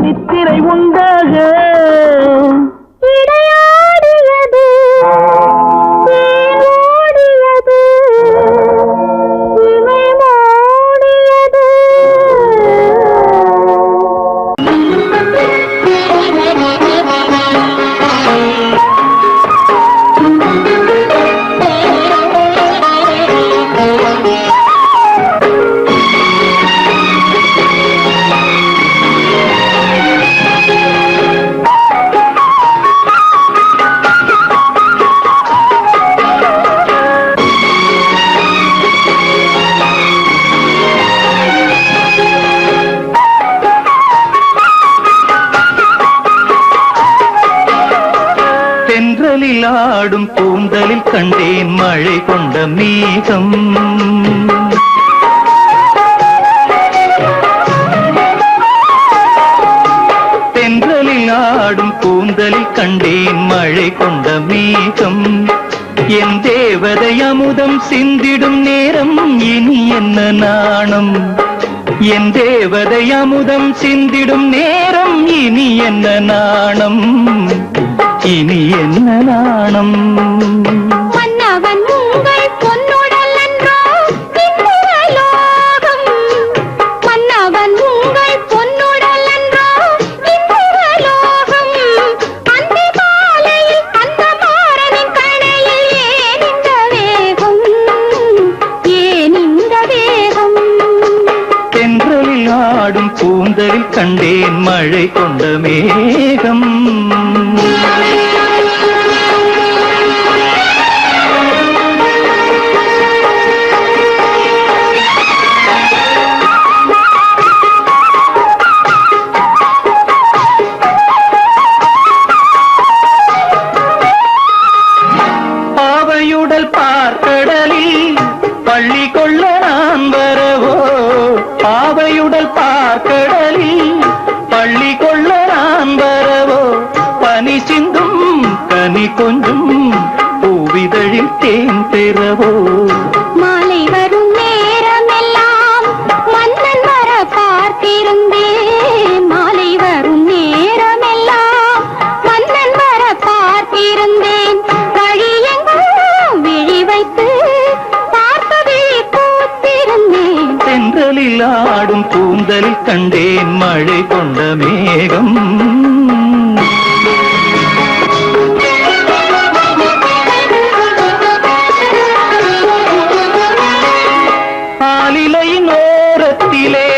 நித்திரை உண்டாக. இடையாடியது ஓடியது இமை மூடியது. தென்றலில் ஆடும் கூந்தலில் கண்டேன் மழை கொண்ட மேகம். தென்றலில் ஆடும் கூந்தலில் கண்டேன் மழை கொண்ட மேகம். என் தேவதை அமுதம் சிந்திடும் நேரம் இனி என்ன நாணம். என் தேவதை அமுதம் சிந்திடும் நேரம் இனி என்ன நாணம், இனி என்ன நாணம். மன்னவன் உங்கள் பொன்னுடல் என்றோ இந்திரலோகம். மன்னவன் உங்கள் பொன்னுடல் என்றோ இந்திரலோகம். அந்தி மாலையில் அந்த மாறனின் கணையில் ஏன் இந்த வேகம், ஏன் இந்த வேகம். தென்றலில் ஆடும் கூந்தலில் கண்டேன் மழை கொண்ட மேகம். பாவையுடல் பார்க்கடலில் பள்ளி கொள்ள நான் வரவோ. பாவையுடல் பார்க்கடலில் பள்ளி கொள்ள நான் வரவோ. பனி சிந்தும் கனி கொஞ்சம் பூவிதழில் தேன் பெறவோ. மாலை வரும் நேரமெல்லாம் மன்னன் வர பார்த்திருந்தேன். மாலை வரும் நேரமெல்லாம் மன்னன் வர பார்த்திருந்தேன். கழியெங்கும் விழி வைத்து பார்ப்பதை பூத்திருந்தேன். தென்றலில் ஆடும் கூந்தலில் கண்டேன் மழை கொண்ட மேகம். ஆலிலையின் ஓரத்திலே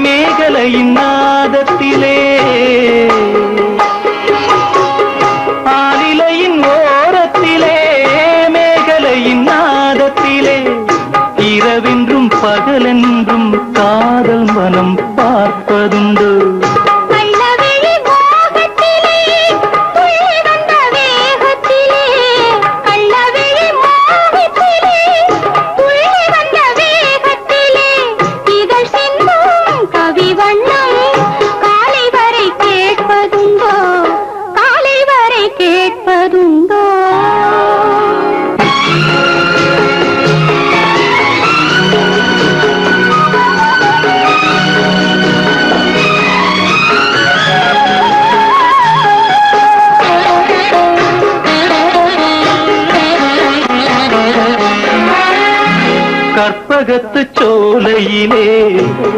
மேகலையின் நாதத்திலே, ஆலிலையின் ஓரத்திலே மேகலையின் நாதத்திலே, இரவென்றும் பகலென்றும் காதல் மனம் பார்ப்பதுண்டு. கள்ளவிழி மோகத்திலே துள்ளி வந்த வேகத்திலே, கள்ளவிழி மோகத்திலே துள்ளி வந்த வேகத்திலே, இதழ் சிந்தும் கவி வண்ணம் காலை வரை கேட்பதுண்டோ, காலை வரை கேட்பதுண்டோ. கற்பகத்து சோலையிலே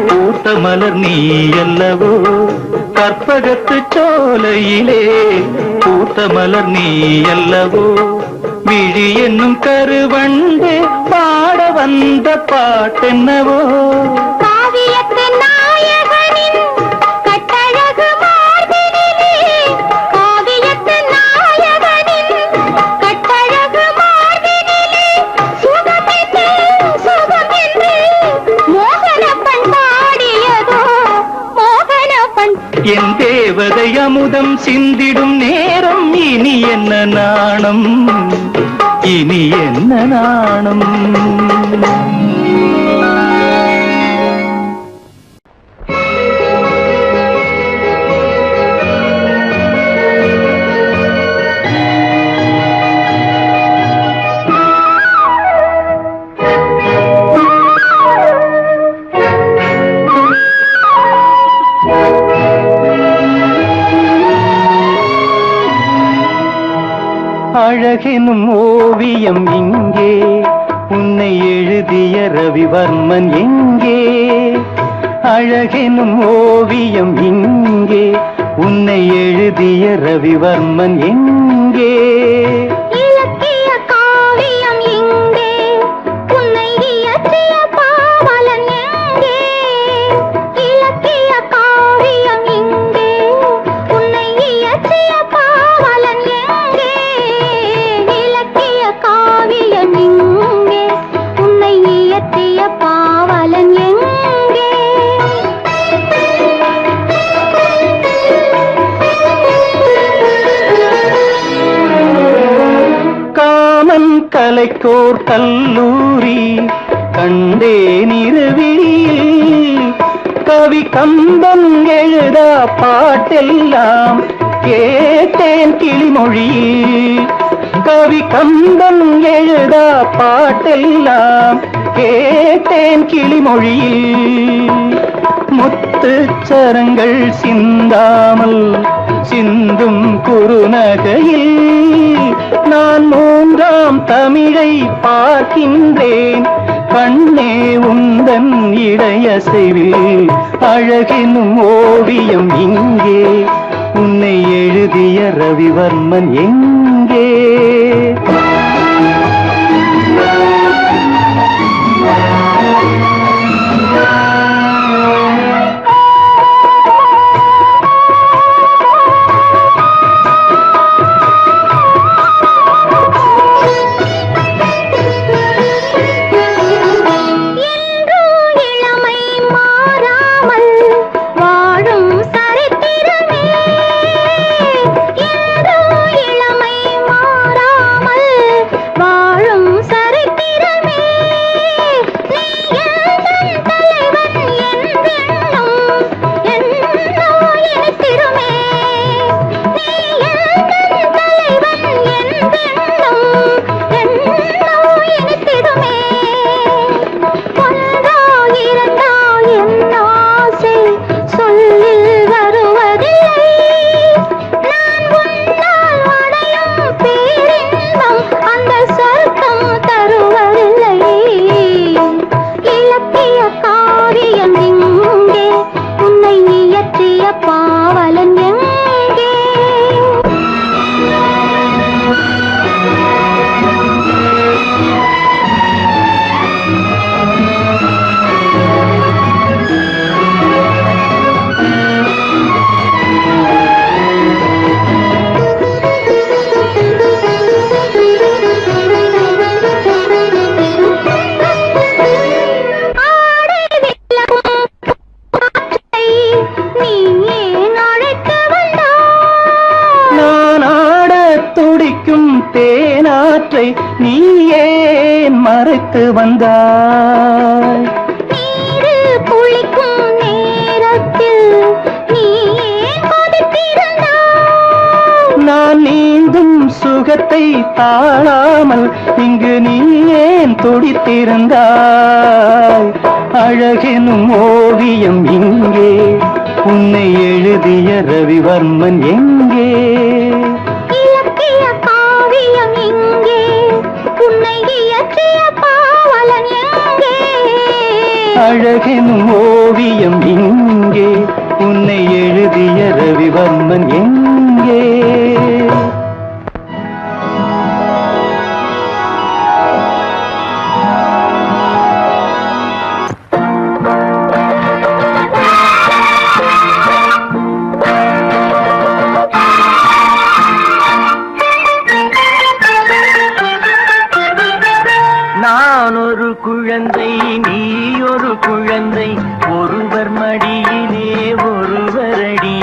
பூத்த மலர் நீ அல்லவோ, கற்பகத்து சோலையிலே பூத்த மலர் நீ அல்லவோ, விழி என்னும் கருவண்டு பாட வந்த பாட்டென்னவோ. காவியத்து நாயகனின் கட்டழகு மார்பினிலே, காவியத்து நாயகனின் கட்டழகு மார்பினிலே, சுகமென்று சுகமென்று மோகனப்பண் பாடியதோ மோகனப்பண். என் தேவதை அமுதம் சிந்திடும் நேரம், இனி என்ன நாணம், இனி என்ன நாணம். அழகெனும் ஓவியம் இங்கே, உன்னை எழுதிய ரவிவர்மன் எங்கே? அழகெனும் ஓவியம் இங்கே, உன்னை எழுதிய ரவிவர்மன் எங்கே? இலக்கிய காவியம் எங்கே, உன்னை இயற்றிய பாவலன் எங்கே? இலக்கிய காவியம் எங்கே, உன்னை இயற்றிய பாவலன் எங்கே? இலக்கிய காவியம் எங்கே, உன்னை இயற்றிய பாவலன் எங்கே? காமன் கலைக்கோர் கல்லூரி கண்டேன் இரவில், கவி கம்பன் எழுதா பாட்டெல்லாம் கேட்டேன் கிளிமொழியில். கவி கம்பன் எழுதா பாட்டெல்லாம் கேட்டேன் கிளிமொழியில். முத்துச்சரங்கள் சிந்தாமல் சிந்தும் குறுநகையில் நான் மூன்றாம் தமிழை பார்க்கின்றேன். கண்ணே உந்தன் இடையசைவில் அழகெனும் ஓவியம் இங்கே, உன்னை எழுதிய ரவிவர்மன் எங்கே? தேனாற்றை நீ ஏன் மறைத்து வந்தாய்? நீரில் குளிக்கும் நேரத்தில் நீ ஏன் கொதித்திருந்தாய்? நான் நீந்தும் சுகத்தை தாழாமல் இங்கு நீ ஏன் துடித்திருந்தாய்? அழகெனும் ஓவியம் இங்கே, உன்னை எழுதிய ரவிவர்மன் எங்கே? இலக்கிய காவியம் எங்கே, உன்னை இயற்றிய பாவலன் எங்கே? அழகெனும் ஓவியம் இங்கே உன்னை எழுதிய ரவிவர்மன் எங்கே நான் ஒரு குழந்தை நீ ஒரு குழந்தை ஒருவர் மடியிலே ஒருவரடி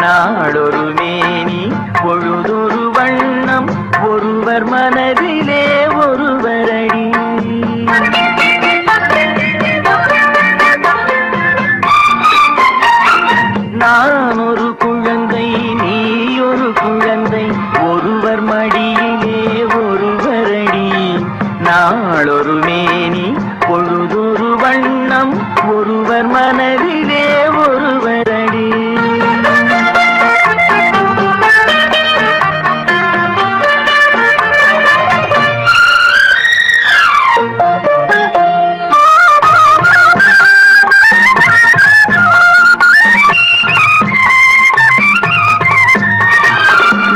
நாளொரு மேனி பொழுதொரு வண்ணம் ஒருவர் மனதிலே ஒருவரடி நான் ஒரு குழந்தை நீ ஒரு குழந்தை ஒருவர் மடியிலே ஒருவரடி நாளொரு மேனி பொழுதொரு வண்ணம் ஒருவர் மனதிலே ஒருவரடி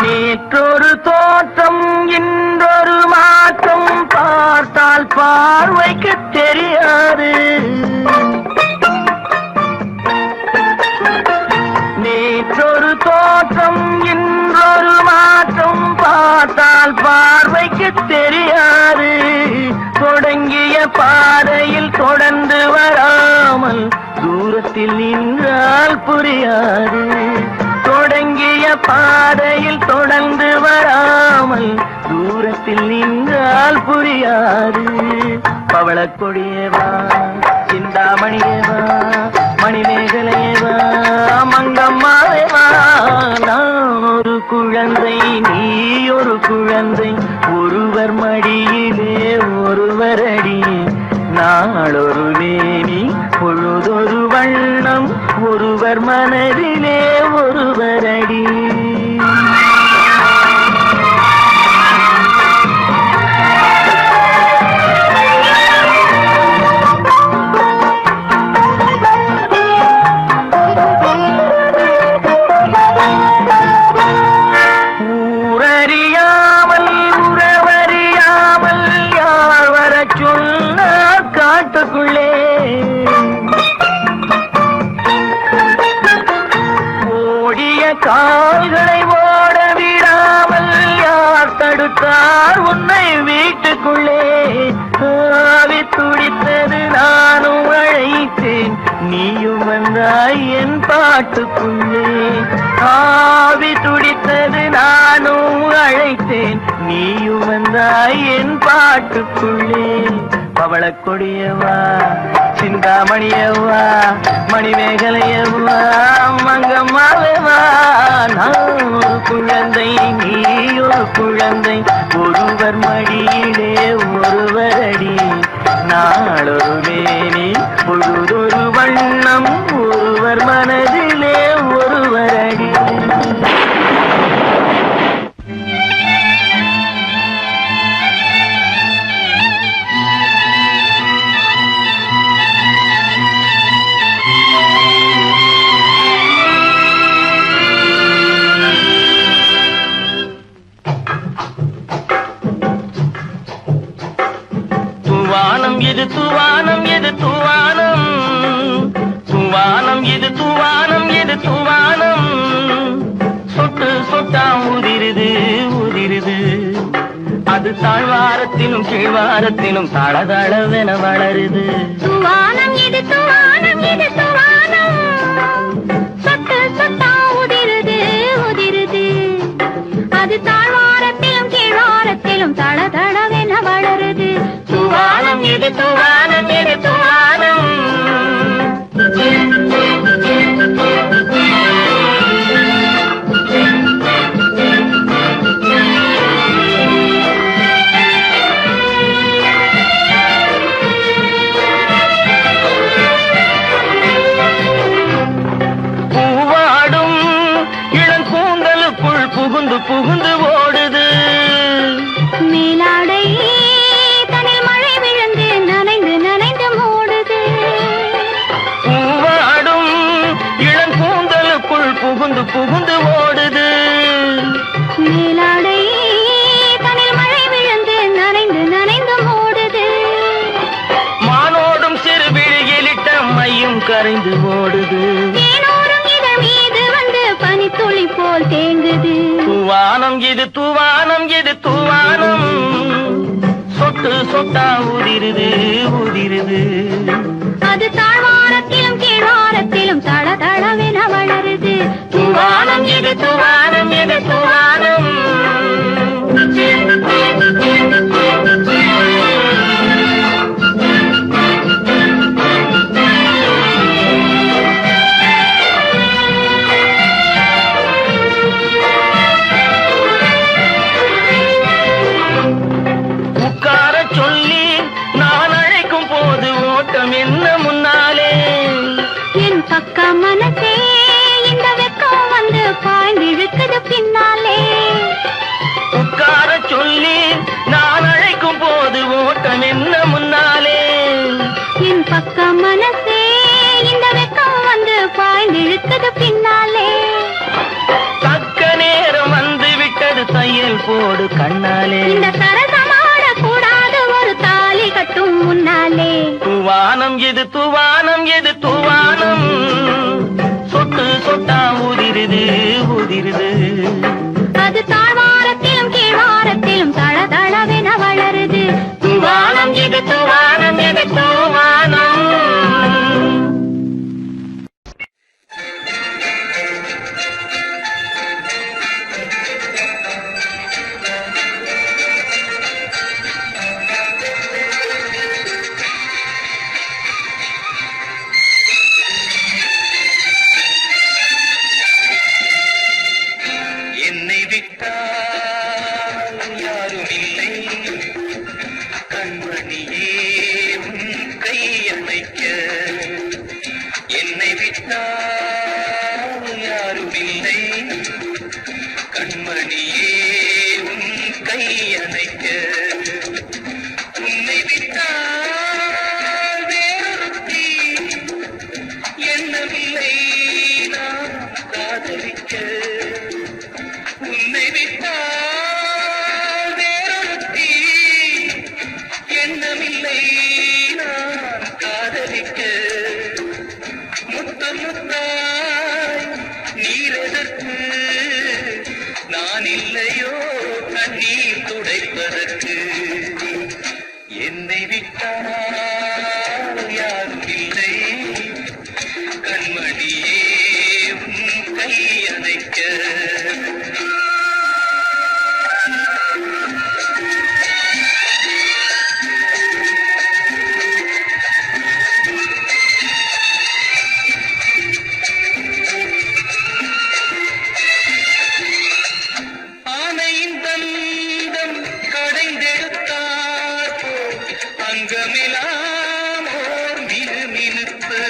நேற்றொரு தோற்றம் இன்றொரு மாற்றம் பார்த்தால் பார்வைக்கு தெரியாது நேற்றொரு தோற்றம் இன்றொரு மாற்றம் பார்த்தால் பார்வைக்கு தெரியாது தொடங்கிய பாதையில் தொடர்ந்து வராமல் தூரத்தில் நின்றால் புரியாது தொடங்கிய பாதையில் தொடர்ந்து வராமல் தூரத்தில் நின்றால் புரியாது பவளக் கொடியேவா சிந்தாமணியேவா மணிமேகலையேவா மங்கம்மாவேவா நான் ஒரு குழந்தை நீ ஒரு குழந்தை ஒருவர் மடியிலே ஒருவரடி நாளொரு மேனி பொழுதொரு வண்ணம் ஒருவர் மனதிலே ஒருவரடி ஊரறியாமல் உறவறியாமல் யார் வரச் சொன்னார் காட்டுக்குள்ளே ஓடிய கால்களை ஓட விடாமல் யார் தடுத்தார் உன்னை வீட்டுக்குள்ளே ஆவி துடித்தது நானும் அழைத்தேன் நீயும் வந்தாய் என் பாட்டுக்குள்ளே ஆவி துடித்தது நானும் அழைத்தேன் நீயும் வந்தாய் என் பாட்டுக்குள்ளே பவளக் கொடியவா சிந்தாமணியவா மணிமேகலையவா மங்கம்மாவேவா நான் ஒரு குழந்தை நீ ஒரு குழந்தை ஒருவர் மடியிலே ஒருவரடி நாளொரு மேனி பொழுதொரு வண்ணம் ஒருவர் மனதிலே ஒருவரடி தூவானம் இது தூவானம் இது தூவானம் தூவானம் இது தூவானம் இது தூவானம் சொட்டு சொட்டா உதிருது உதிருது அது தாழ்வாரத்திலும் கீழ்வாரத்திலும் தளதளவென வளருது தூவானம் இது தூவானம் இது தூவானம் சொட்டு சொட்டா உதிருது உதிருது அது தாழ்வாரத்திலும் கீழ்வாரத்திலும் தளதளவென வளருது தூவானம் இது தூவானம் இது தூவானம் பூவாடும் இளங்கூந்தலுக்குள் புகுந்து புகுந்து ஓடுது மேலாடை தனில் மழை விழுந்து நனைந்து நனைந்து புகுந்து ஓடுது. மேலாடை தனில் மழை விழுந்து நனைந்து நனைந்து ஓடுது. மானோடும் சிறு விழியிலிட்ட மையும் கரைந்து ஓடுது. தேனோரும் இதழ் மீது வந்து பனித்துளி போல் தேங்குது. தூவானம் இது தூவானம் இது தூவானம், சொட்டு சொட்டா உதிருது உதிருது. அது தாழ்வாரத்திலும் கீழ்வாரத்திலும் தள தளவென வளருது. தூவானம் இது தூவானம் இது தூவானம். உட்கார சொல்லி நான் அழைக்கும் போது ஓட்டம் என்ன முன்னாலே. என் பக்க மனசே இந்த வெக்கம் வந்து பாய்ந்திழுக்குது பின்னாலே. உட்கார சொல்லி நான் அழைக்கும் போது ஓட்டம் என்ன முன்னாலே. என் பக்க மனசே இந்த வெக்கம் வந்து பாய்ந்திழுக்குது பின்னாலே. தக்க நேரம் வந்து விட்டது தையல் போடு கண்ணாலே. இந்த சரசமாட கூடாது ஒரு தாலி கட்டும் முன்னாலே. தூவானம் இது தூவானம் இது தூவானம், சொட்டு சொட்டா உதிருது உதிருது. அது தாழ்வாரத்திலும் கீழ்வாரத்திலும் தள தளவென வளருது. தூவானம் இது தூவானம் இது தூவானம். என்னை விட்டால் யாரும் இல்லை, கண்மணியே உன் கையணைக்க. என்னை விட்டால் யாரும் இல்லை, கண்மணியே உன் கையணைக்க. உன்னை விட்டால் வேறொருத்தி எண்ணமில்லை நான் காதலிக்க. உன்னை விட்டால் வேறொருத்தி எண்ணமில்லை நான் காதலிக்க. முத்து முத்தாய் நீரெதற்கு, நான் இல்லையோ கண்ணீர் துடைப்பதற்கு. என்னை விட்டால் யாரும் இல்லை, கண்மணியே உன் கையணைக்க. ஆனையின் தந்தம் கடைந்தெடுத்தார் போல் அங்கமெல்லாம் ஓர் மினுமினுப்பு.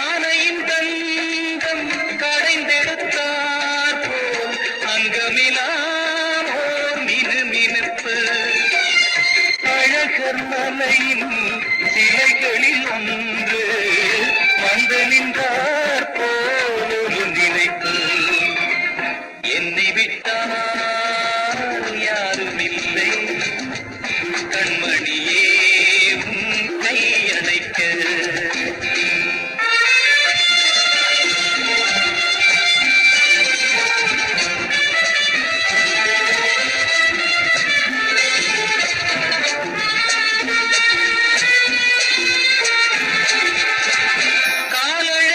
ஆனையின் தந்தம் கடைந்தெடுத்தார் போல் அங்கமெல்லாம் ஓர் மினுமினுப்பு. அழகர் மலையின் சிலைகளில் ஒன்று வந்து நின்றார் போல் ஒரு நினைப்பு. என்னை விட்டால் யாரும் இல்லை, கண்மணியே உன் கையணைக்க.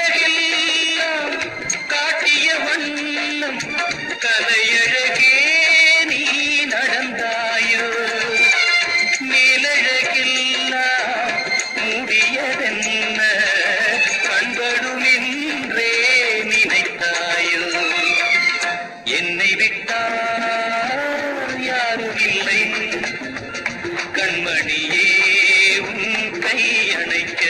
காலழகெல்லாம் காட்டிய வண்ணம் கலையழகே நீ நடந்தாயோ. மேலழகெல்லாம் மூடியதென்ன கண்படுமென்றே நினைத்தாயோ. என்னை விட்டால் யாரும் இல்லை, கண்மணியே உன் கையணைக்க.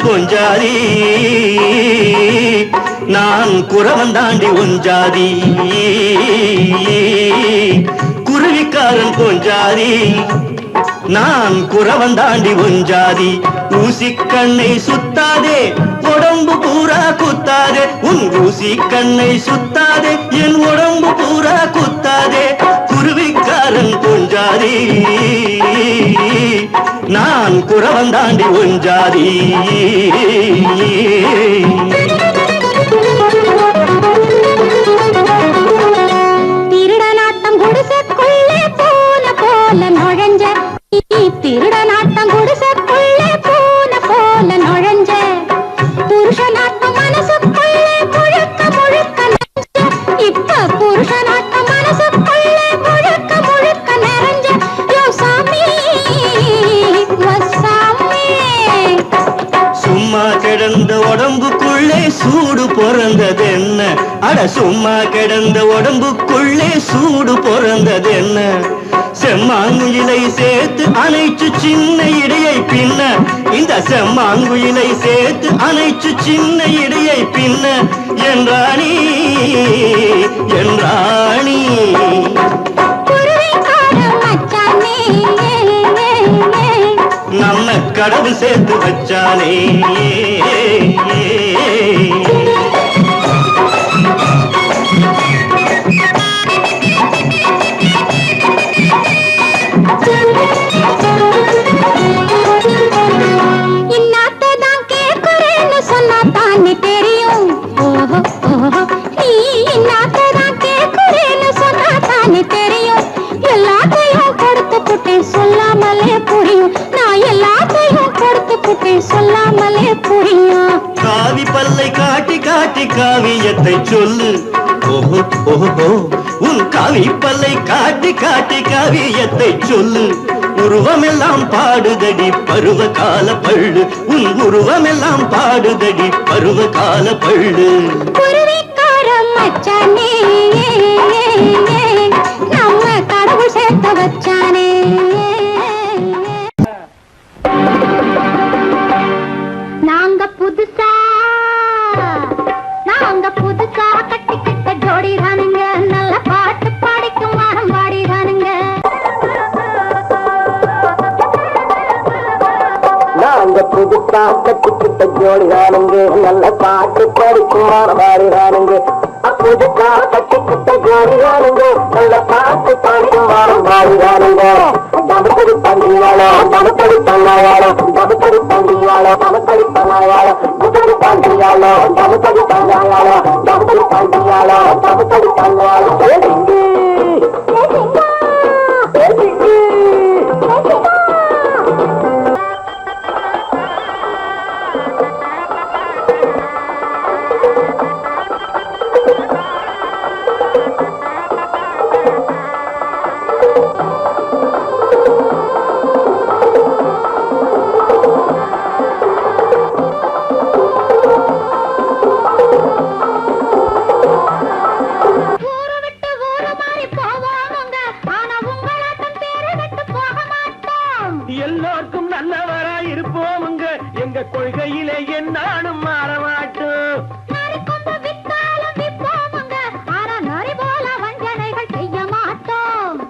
கொஞ்சாதி நான் குறவன் தாண்டி ஒஞ்சாதி குருவிக்காரன் கொஞ்சாதி நான் குறவன் தாண்டி ஒஞ்சாதி ஊசி கண்ணை சுத்தாதே உடம்பு பூரா குத்தாதே உன் ஊசி கண்ணை சுத்தாதே என் உடம்பு பூரா குத்தாதே குருவிக்காரன் கொஞ்சாதி நான் குறவன் தாண்டி ஒஞ்சாதி திருடனாட்டம் குடிசைக்குள்ளே போன போல நுழைஞ்ச திருடனாட்டம் குடிசைக்குள்ளே போன போல நுழைஞ்ச புருஷனாட்டம் மனசுக்குள்ளே முழுக்க முழுக்க நிறைஞ்ச இப்ப புருஷனாட்டம் மனசுக்குள்ளே முழுக்க முழுக்க நிறைஞ்ச யோ சாமி வசாமி சும்மா கிடந்த உடம்புக்குள்ளே சூடு பிறந்தது என்ன அட சும்மா கிடந்த உடம்புக்குள்ளே சூடு பிறந்தது என்ன செம்மாங்குயிலை சேர்த்து அணைச்சு சின்ன இடையை பின்ன இந்த செம்மாங்குயிலை சேர்த்து அணைச்சு சின்ன இடையை பின்ன என்றாணி என்றாணி நம்ம கடவுள் சேர்த்து வச்சானே இன்னாத்தான் கேட்கிறேன்னு சொன்னா தானே தெரியும் ஓஹோ ஓஹோ நீ இன்னாத்தான் கேட்கிறேன்னு சொன்னா தானே தெரியும் எல்லாத்தையும் கொடுத்து புட்டேன் சொல்லாமலே புரியும் நான் எல்லாத்தையும் கொடுத்து புட்டேன் சொல்லாமலே புரியும் காவி பல்லை காட்டி காட்டி காவியத்தை சொல்லு ஓஹோ ஓஹோ உன் காவி பல்லை காட்டி காட்டி காவியத்தை சொல்லு உருவமெல்லாம் பாடுதடி பருவ கால பள்ளு உன் உருவமெல்லாம் பாடுதடி பருவ கால பள்ளு குருவிக்காரன் மச்சானே நம்ம கடவுள் சேர்த்து வச்சானே நாங்க புதுசா கட்டிக்கிட்ட ஜோடி தானுங்க நல்ல பாட்டு பாடிக்கும் வாரம் பாடி தானுங்க நாங்க புதுசா கட்டிக்கிட்ட ஜோடி தானுங்க நல்ல பாட்டு படிக்கும் மாறமாறினானுங்க புதுசா கட்டிக்கிட்ட ஜோடி தானுங்க நல்ல பாட்டு படிக்கும் மாறமாறினானுங்க தமக்கடி பண்டியாளோ தமக்கடி பண்ணாயாளோ தமக்கடி பண்டியாளோ தமக்கடி பண்ணாயாளோ புதடி பண்டியாளோ தமக்கடி பண்ணாயாளோ தமக்கடி பண்டியாளோ தமக்கடி பண்ணாயாளோ எல்லோருக்கும் நல்லவராய் இருப்போமுங்க எங்க கொள்கையிலே என்னாலும் மாறமாட்டோம்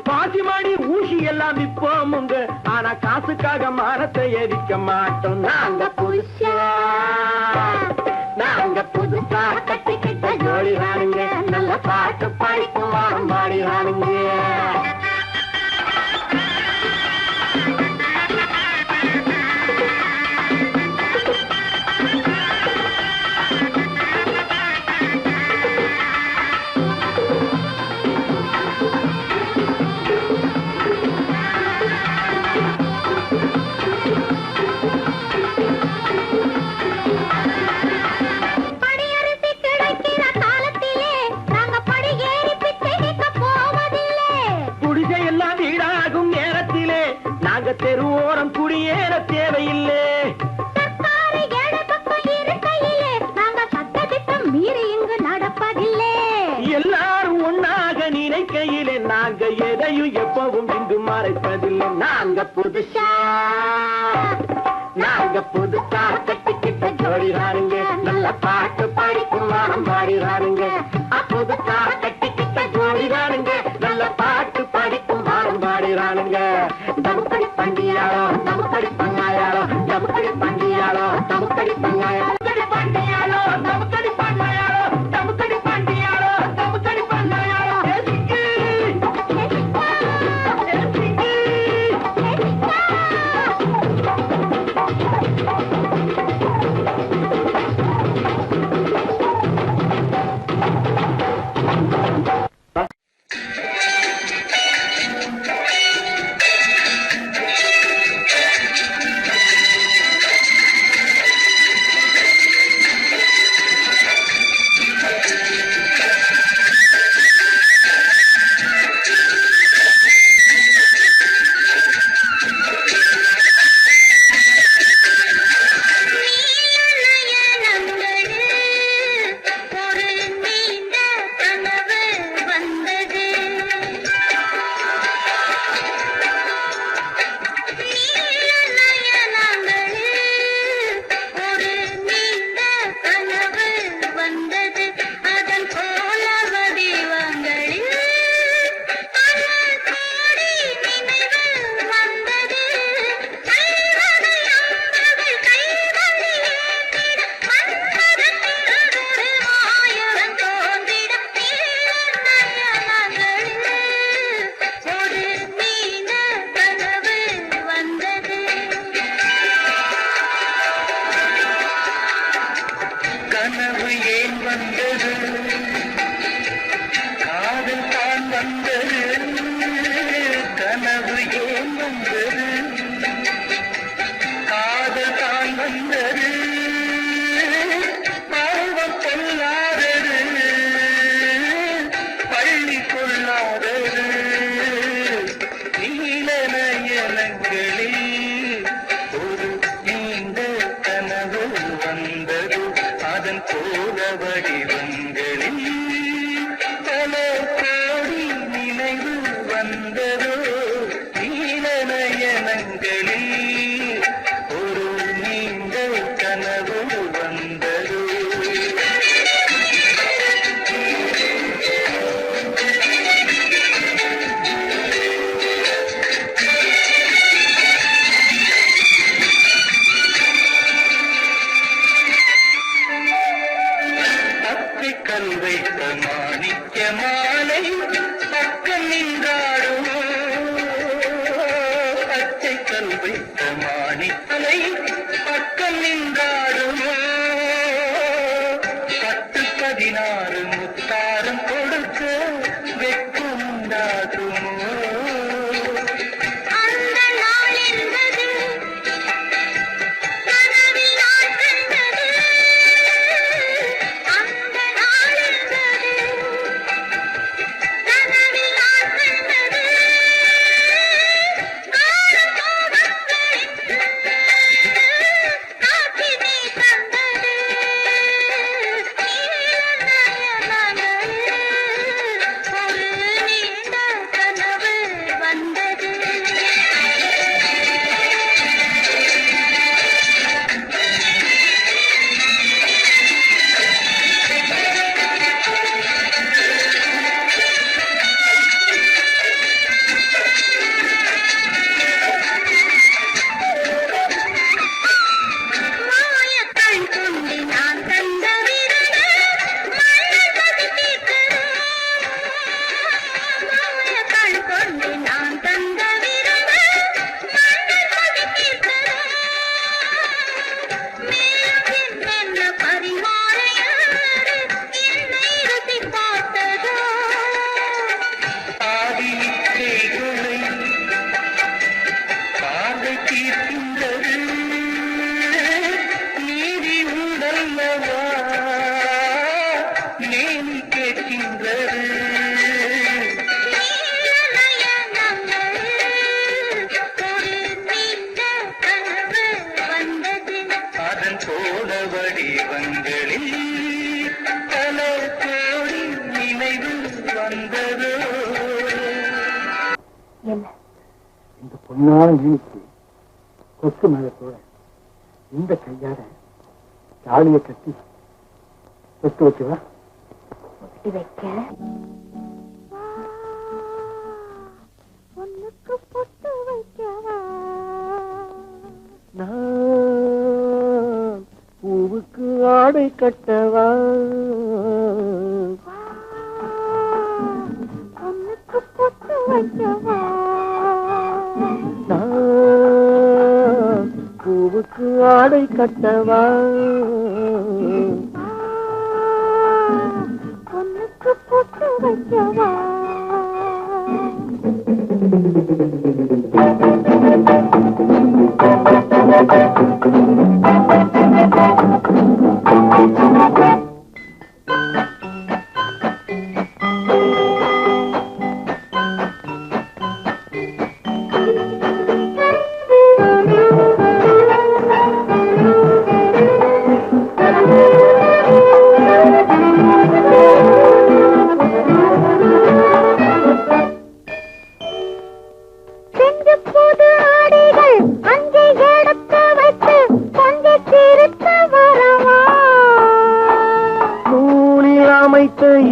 பாசிமாடி ஊசி எல்லாம் விற்போமுங்க ஆனா காசுக்காக மரத்தை எரிக்க மாட்டோம் நாங்க புதுசா கட்டிக்கிட்ட ஜோடி வாருங்க நல்ல பாட்டு படிக்கும் வாரம் பாடி வாருங்க தெருவோரம் குடியேற தேவையில்லை எல்லாரும் ஒன்னாக நினைக்கையிலே நாங்க எதையும் எப்பவும் இங்கு மறைப்பதில்லை நாங்க புதுசா கட்டிக்கிட்டு கிட்ட ஜோடிதானுங்க நல்ல பாட்டு பாடிக்கும் வானம் பாடிதானுங்க புதுசா கட்டிக்கிட்ட ஜோடிதானுங்க நல்ல பாட்டு பாடிக்கும் வானம் பாடிதானுங்க தமுக்கடி பண்டியாளோ தமுக்கடி பங்காயாளோ தமுக்கடி பண்டியாளோ தமுக்கடி பங்காயாளோ பண்டியாளோ தமுக்கடி பங்காயாளோ தமுக்கடி பண்டியாளோ தமுக்கடி பங்காயாளோ கனவு ஏன் வந்தது காதல் தான் வந்தது கனவு ஏன் வந்தது காதல் தான் வந்தது பருவம் கொள்ளாதது பள்ளி கொள்ளாதது நீல நயனங்களில் ஒரு நீண்ட கனவு வந்தது அதன் போல வடிவங்களில் பல கோடி நினைவு வந்ததோ நீல நயனங்களில் ஒரு நீண்ட கனவு வந்ததோ கல் வைத்த மாணிக்க மாலை பக்கம் நின்றாடுமோ பச்சை கல் வைத்த மாணிக்கலை பக்கம் நின்றாடுமோ 10-16 முத்தாரம் கொடுக்க வெட்கம் உண்டாகுமோ அந்த நாள் என்பது கனவில் நான் கண்டது அந்த நாள் என்பது கனவில் நான் கண்டது காற்றினை தந்தது ஒரு நீண்ட கனவு வந்தது மாயக்கண் கொண்டு நான் தந்த விரத மலர் பதித்தீர்த்தது மாயக்கண் கொண்டு நான் தந்த விரத மலர் பதித்தீர்த்தது மேலும் என்ன பரிமாற யாரு என்னை ருசி பார்த்ததோ ஆதிக்கைகளை காதை தீர்க்கின்றது நீதி உண்டல்லவா நேமி கேட்கின்றது ஒரு நீண்ட கனவு வந்தது அதன் போல வடிவங்களில் பல கோடி நினைவு வந்ததோ இந்த பொண்ணான மீனுக்கு கொக்கு மேல கூட இந்த கையால தாலியை கட்டி சொத்து வைக்கவா? ஒட்டி வைக்க பொண்ணுக்கு பொட்டு வைக்கவா? நான் பூவுக்கு ஆடை கட்டவா? பொண்ணுக்கு பொட்டு வைக்கவா? நான் பூவுக்கு ஆடை கட்டவா? பொண்ணுக்கு பொட்டு வைக்கவா?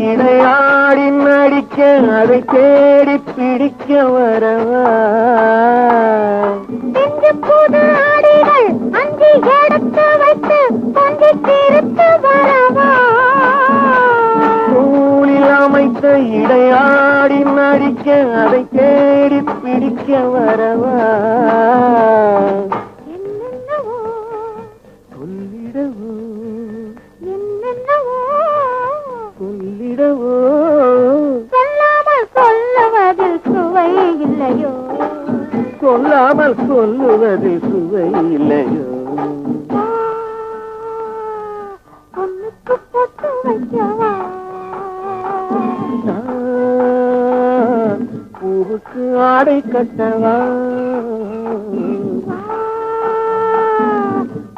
இடையாடி நடிக்க அதை தேடி பிடிக்க வரவா? புது ஆடைகள் அஞ்சி எடுத்து வைத்து கொஞ்சி திருத்து வரவா? நூலில் அமைத்த இடையாடி நடிக்க அதை தேடி பிடிக்க வரவா? என்னென்னவோ சொல்லிடவோ என்னென்னவோ சொல்லிடவோ சொல்லாமல் சொல்லுவதில் சுவை இல்லையோ? சொல்லாமல் சொல்லுவதில் சுவை இல்லையோ? பொண்ணுக்கு பொட்டு வைக்கவா? நான் பூவுக்கு ஆடை கட்டவா?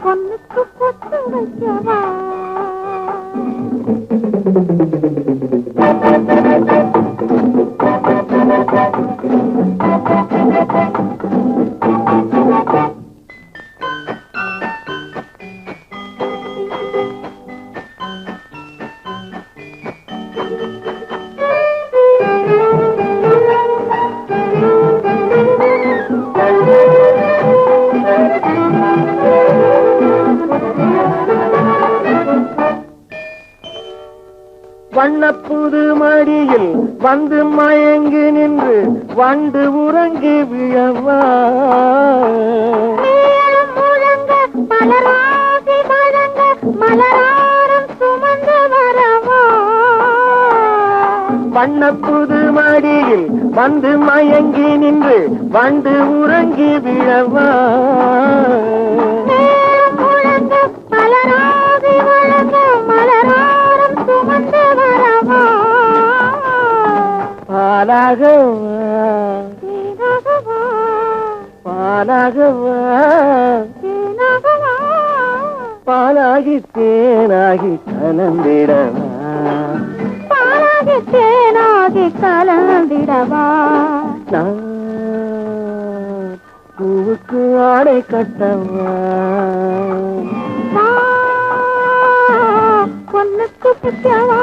பொண்ணுக்கு பொட்டு வைக்கவா? வண்ணப்புது மடியில் வந்து மயங்கி நின்று வண்டு உறங்கி விழவா? மலராசி வழங்க மலராரம் சுமந்து வரவா? வண்ணப்புது மடியில் வந்து மயங்கி நின்று வண்டு உறங்கி விழவா? மலராசி வழங்க மலராரம் சுமந்து வரவா? பாலாகவா பாலாகவா பாலாகி தேனாகி கலந்திடவா? பாலாகி தேனாகி கலந்திடவா? நான் பூவுக்கு ஆடை கட்டவா? பொண்ணுக்கு பிடிக்கவா?